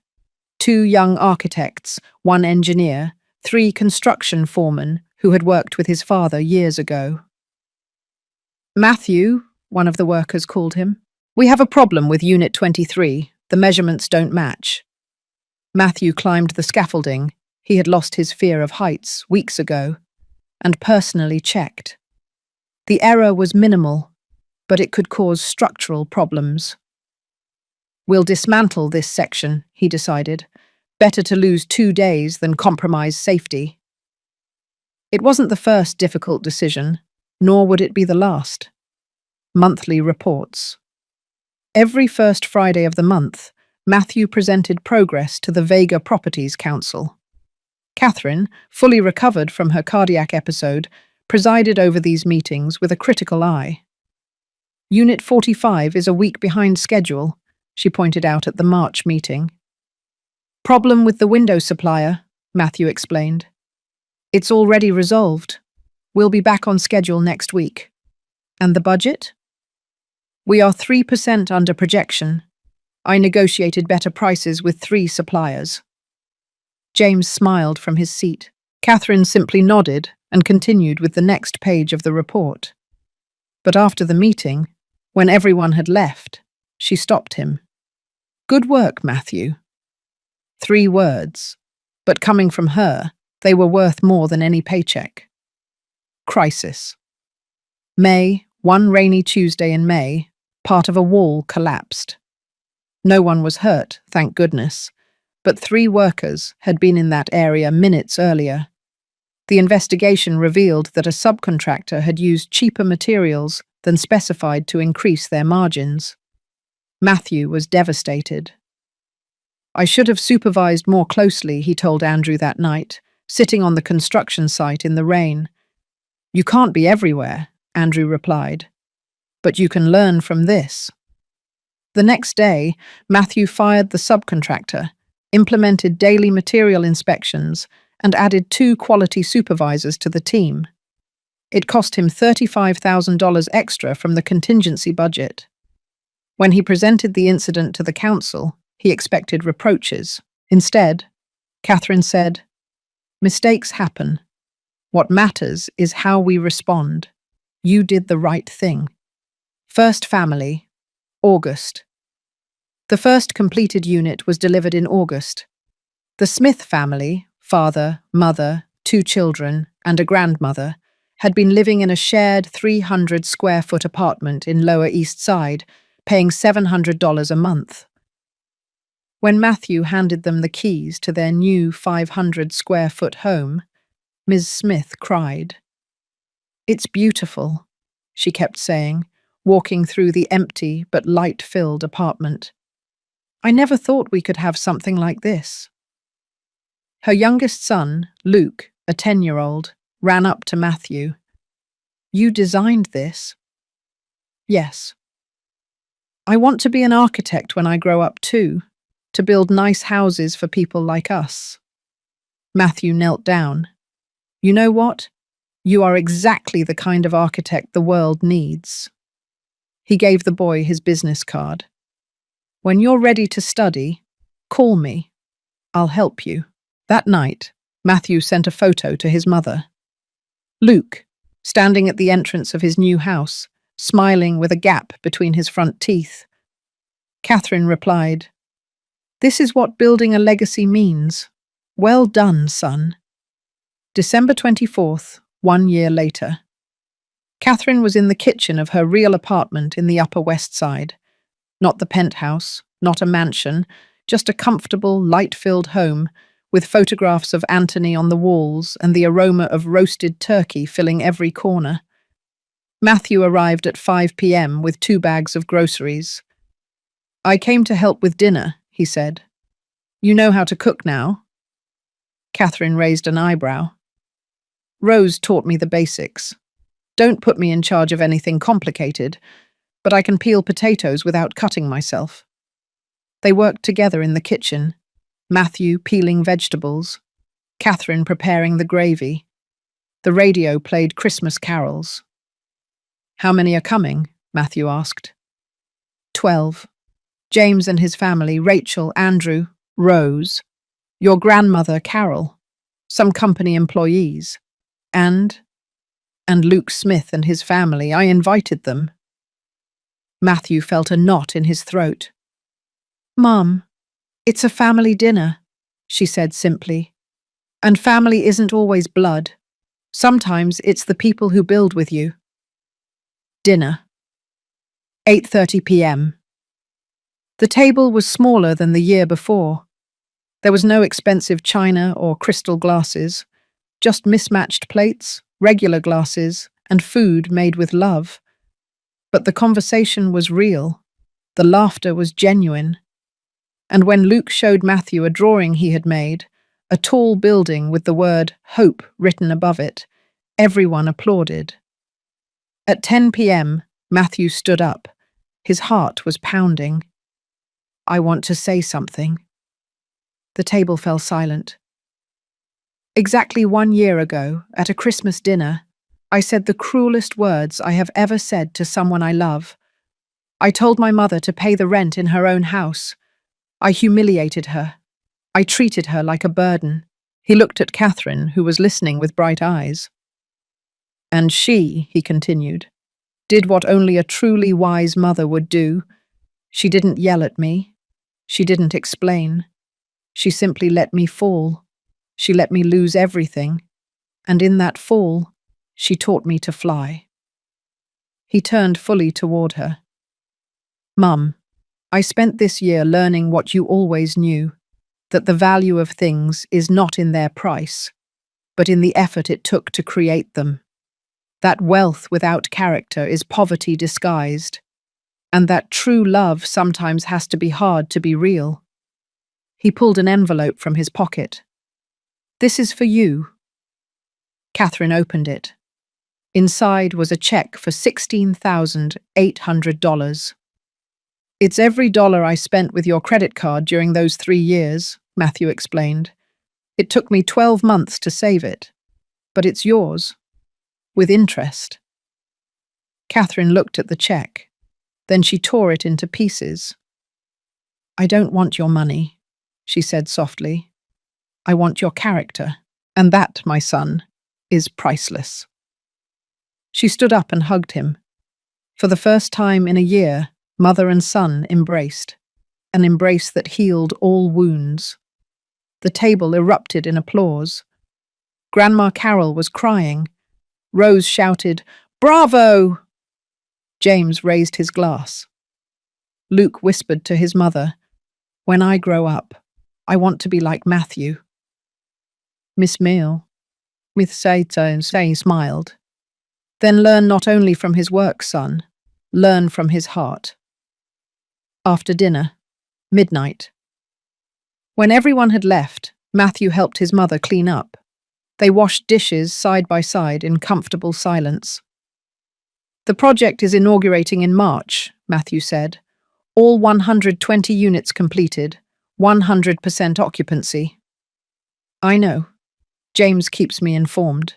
[SPEAKER 1] 2 young architects, 1 engineer, 3 construction foremen who had worked with his father years ago. "Matthew," one of the workers called him, "we have a problem with Unit 23. The measurements don't match." Matthew climbed the scaffolding. He had lost his fear of heights weeks ago, and personally checked. The error was minimal, but it could cause structural problems. "We'll dismantle this section," he decided. "Better to lose 2 days than compromise safety." It wasn't the first difficult decision, nor would it be the last. Monthly reports. Every first Friday of the month, Matthew presented progress to the Vega Properties Council. Catherine, fully recovered from her cardiac episode, presided over these meetings with a critical eye. "Unit 45 is a week behind schedule," she pointed out at the March meeting. "Problem with the window supplier," Matthew explained. "It's already resolved. We'll be back on schedule next week." "And the budget?" "We are 3% under projection. I negotiated better prices with 3 suppliers." James smiled from his seat. Catherine simply nodded and continued with the next page of the report. But after the meeting, when everyone had left, she stopped him. "Good work, Matthew." 3 words, but coming from her, they were worth more than any paycheck. Crisis. One rainy Tuesday in May, part of a wall collapsed. No one was hurt, thank goodness, but 3 workers had been in that area minutes earlier. The investigation revealed that a subcontractor had used cheaper materials than specified to increase their margins. Matthew was devastated. "I should have supervised more closely," he told Andrew that night, sitting on the construction site in the rain. "You can't be everywhere," Andrew replied, "but you can learn from this." The next day, Matthew fired the subcontractor, implemented daily material inspections, and added 2 quality supervisors to the team. It cost him $35,000 extra from the contingency budget. When he presented the incident to the council, he expected reproaches. Instead, Catherine said, "Mistakes happen. What matters is how we respond. You did the right thing." First family, August. The first completed unit was delivered in August. The Smith family, father, mother, 2 children, and a grandmother, had been living in a shared 300-square-foot apartment in Lower East Side, paying $700 a month. When Matthew handed them the keys to their new 500-square-foot home, Ms. Smith cried. "It's beautiful," she kept saying, walking through the empty but light-filled apartment. "I never thought we could have something like this." Her youngest son, Luke, a 10-year-old, ran up to Matthew. "You designed this?" "Yes." "I want to be an architect when I grow up too, to build nice houses for people like us." Matthew knelt down. "You know what? You are exactly the kind of architect the world needs." He gave the boy his business card. "When you're ready to study, call me. I'll help you." That night, Matthew sent a photo to his mother. Luke, standing at the entrance of his new house, smiling with a gap between his front teeth. Catherine replied, "This is what building a legacy means. Well done, son." December 24th, 1 year later. Catherine was in the kitchen of her real apartment in the Upper West Side. Not the penthouse, not a mansion, just a comfortable, light-filled home with photographs of Anthony on the walls and the aroma of roasted turkey filling every corner. Matthew arrived at 5 p.m. with 2 bags of groceries. "I came to help with dinner," he said. "You know how to cook now?" Catherine raised an eyebrow. "Rose taught me the basics. Don't put me in charge of anything complicated, but I can peel potatoes without cutting myself." They worked together in the kitchen, Matthew peeling vegetables, Catherine preparing the gravy. The radio played Christmas carols. "How many are coming?" Matthew asked. 12. James and his family, Rachel, Andrew, Rose, your grandmother, Carol, some company employees, and Luke Smith and his family. I invited them. Matthew felt a knot in his throat. "Mum, it's a family dinner," she said simply. "And family isn't always blood. Sometimes it's the people who build with you." Dinner. 8:30 p.m. The table was smaller than the year before. There was no expensive china or crystal glasses, just mismatched plates, regular glasses, and food made with love. But the conversation was real. The laughter was genuine. And when Luke showed Matthew a drawing he had made, a tall building with the word Hope written above it, everyone applauded. At 10 p.m., Matthew stood up. His heart was pounding. "I want to say something." The table fell silent. "Exactly 1 year ago, at a Christmas dinner, I said the cruelest words I have ever said to someone I love. I told my mother to pay the rent in her own house. I humiliated her. I treated her like a burden." He looked at Catherine, who was listening with bright eyes. "And she," he continued, "did what only a truly wise mother would do. She didn't yell at me. She didn't explain. She simply let me fall. She let me lose everything. And in that fall, She taught me to fly. He turned fully toward her. Mum, I spent this year learning what you always knew, that the value of things is not in their price, but in the effort it took to create them. That wealth without character is poverty disguised, and that true love sometimes has to be hard to be real. He pulled an envelope from his pocket. This is for you. Catherine opened it. Inside was a check for $16,800. It's every dollar I spent with your credit card during those 3 years, Matthew explained. It took me 12 months to save it. But it's yours. With interest. Catherine looked at the check. Then she tore it into pieces. I don't want your money, she said softly. I want your character. And that, my son, is priceless. She stood up and hugged him. For the first time in a year, mother and son embraced, an embrace that healed all wounds. The table erupted in applause. Grandma Carol was crying. Rose shouted, "Bravo!" James raised his glass. Luke whispered to his mother, "When I grow up, I want to be like Matthew." Miss Satan smiled. Then learn not only from his work, son, learn from his heart. After dinner, midnight. When everyone had left, Matthew helped his mother clean up. They washed dishes side by side in comfortable silence. The project is inaugurating in March, Matthew said. All 120 units completed, 100% occupancy. I know. James keeps me informed.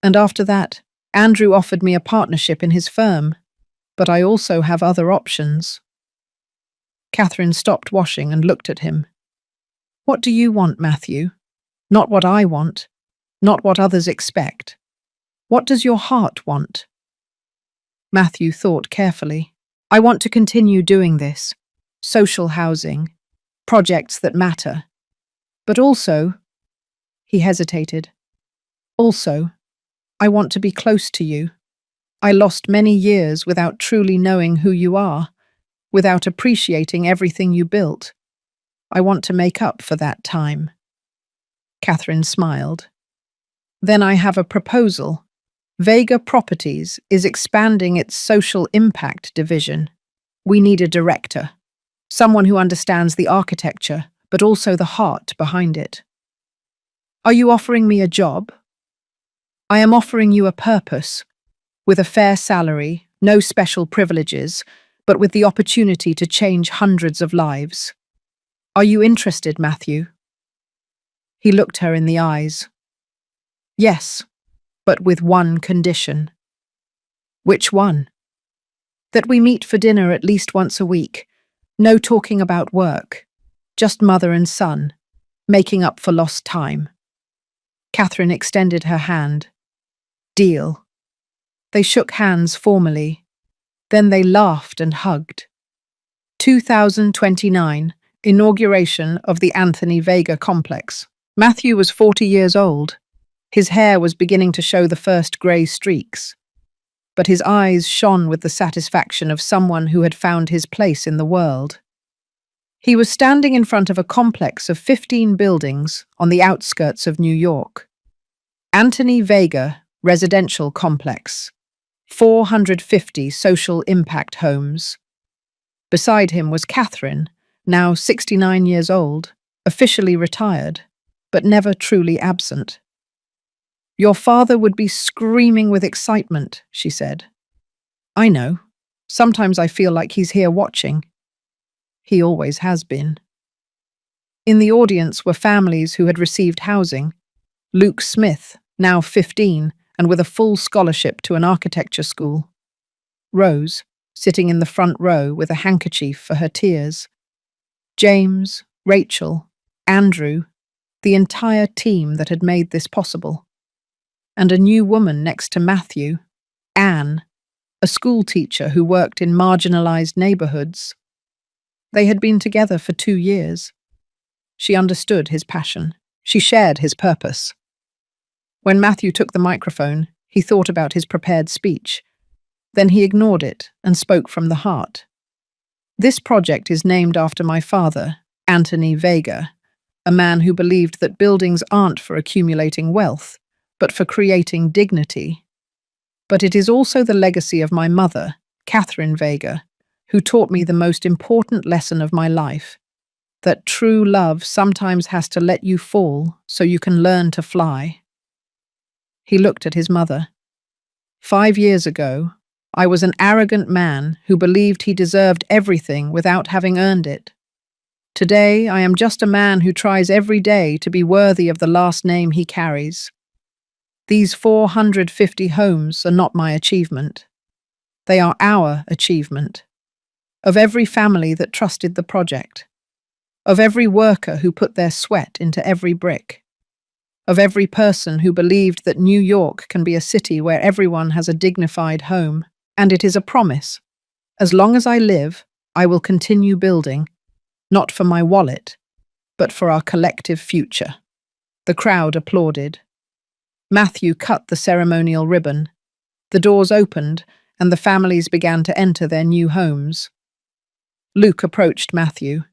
[SPEAKER 1] And after that, Andrew offered me a partnership in his firm, but I also have other options. Catherine stopped washing and looked at him. What do you want, Matthew? Not what I want, not what others expect. What does your heart want? Matthew thought carefully. I want to continue doing this. Social housing, projects that matter. But also, he hesitated. Also, I want to be close to you. I lost many years without truly knowing who you are, without appreciating everything you built. I want to make up for that time. Catherine smiled. Then I have a proposal. Vega Properties is expanding its social impact division. We need a director, someone who understands the architecture, but also the heart behind it. Are you offering me a job? I am offering you a purpose, with a fair salary, no special privileges, but with the opportunity to change hundreds of lives. Are you interested, Matthew? He looked her in the eyes. Yes, but with one condition. Which one? That we meet for dinner at least once a week. No talking about work. Just mother and son, making up for lost time. Catherine extended her hand. Deal. They shook hands formally. Then they laughed and hugged. 2029, inauguration of the Anthony Vega complex. Matthew was 40 years old. His hair was beginning to show the first grey streaks. But his eyes shone with the satisfaction of someone who had found his place in the world. He was standing in front of a complex of 15 buildings on the outskirts of New York. Anthony Vega Residential Complex. 450 social impact homes. Beside him was Catherine, now 69 years old, officially retired, but never truly absent. Your father would be screaming with excitement, she said. I know. Sometimes I feel like he's here watching. He always has been. In the audience were families who had received housing. Luke Smith, now 15, and with a full scholarship to an architecture school. Rose, sitting in the front row with a handkerchief for her tears. James, Rachel, Andrew, the entire team that had made this possible. And a new woman next to Matthew, Anne, a school teacher who worked in marginalized neighborhoods. They had been together for 2 years. She understood his passion. She shared his purpose. When Matthew took the microphone, He thought about his prepared speech. Then he ignored it and spoke from the heart. This project is named after my father, Anthony Vega, a man who believed that buildings aren't for accumulating wealth, but for creating dignity. But it is also the legacy of my mother, Catherine Vega, who taught me the most important lesson of my life, that true love sometimes has to let you fall so you can learn to fly. He looked at his mother. 5 years ago, I was an arrogant man who believed he deserved everything without having earned it. Today, I am just a man who tries every day to be worthy of the last name he carries. These 450 homes are not my achievement. They are our achievement. Of every family that trusted the project. Of every worker who put their sweat into every brick. Of every person who believed that New York can be a city where everyone has a dignified home. And it is a promise. As long as I live, I will continue building, not for my wallet, but for our collective future. The crowd applauded. Matthew cut the ceremonial ribbon. The doors opened, and the families began to enter their new homes. Luke approached Matthew.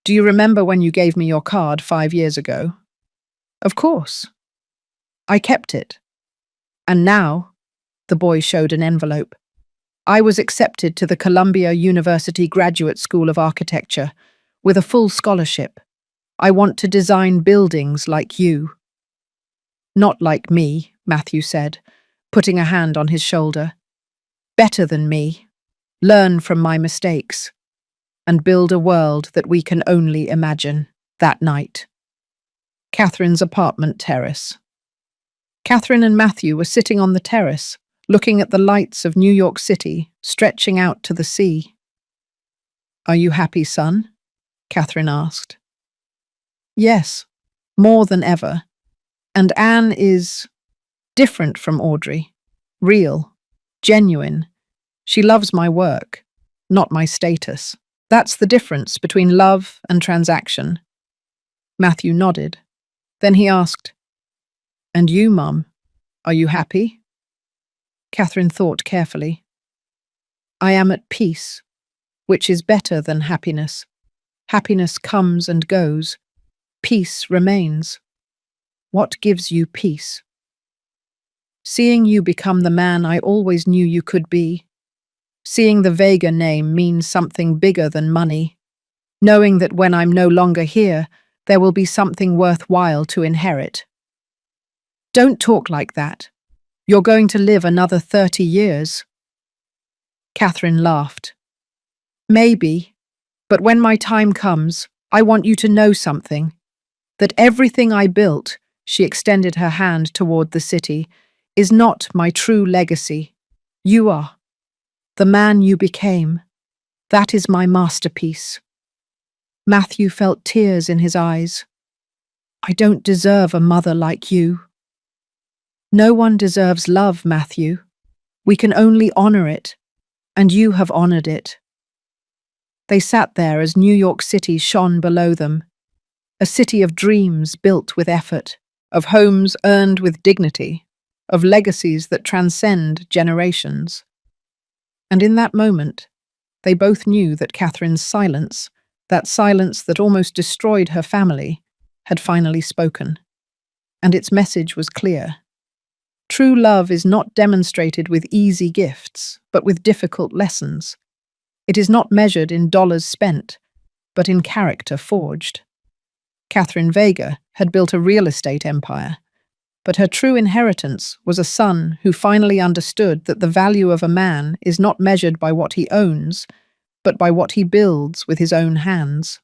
[SPEAKER 1] Do you remember when you gave me your card 5 years ago? Of course. I kept it. And now, the boy showed an envelope. I was accepted to the Columbia University Graduate School of Architecture with a full scholarship. I want to design buildings like you. Not like me, Matthew said, putting a hand on his shoulder. Better than me. Learn from my mistakes. And build a world that we can only imagine. That night. Catherine's apartment terrace. Catherine and Matthew were sitting on the terrace, looking at the lights of New York City stretching out to the sea. Are you happy, son? Catherine asked. Yes, more than ever. And Anne is different from Audrey. Real, genuine. She loves my work, not my status. That's the difference between love and transaction. Matthew nodded. Then he asked, And you, Mum, are you happy? Catherine thought carefully. I am at peace, which is better than happiness. Happiness comes and goes. Peace remains. What gives you peace? Seeing you become the man I always knew you could be. Seeing the Vega name means something bigger than money. Knowing that when I'm no longer here, there will be something worthwhile to inherit. Don't talk like that. You're going to live another 30 years. Catherine laughed. Maybe, but when my time comes, I want you to know something. That everything I built, she extended her hand toward the city, is not my true legacy. You are. The man you became. That is my masterpiece. Matthew felt tears in his eyes. I don't deserve a mother like you. No one deserves love, Matthew. We can only honor it, and you have honored it. They sat there as New York City shone below them, a city of dreams built with effort, of homes earned with dignity, of legacies that transcend generations. And in that moment, they both knew that Catherine's silence, that silence that almost destroyed her family, had finally spoken. And its message was clear. True love is not demonstrated with easy gifts, but with difficult lessons. It is not measured in dollars spent, but in character forged. Catherine Vega had built a real estate empire, but her true inheritance was a son who finally understood that the value of a man is not measured by what he owns, but by what he builds with his own hands.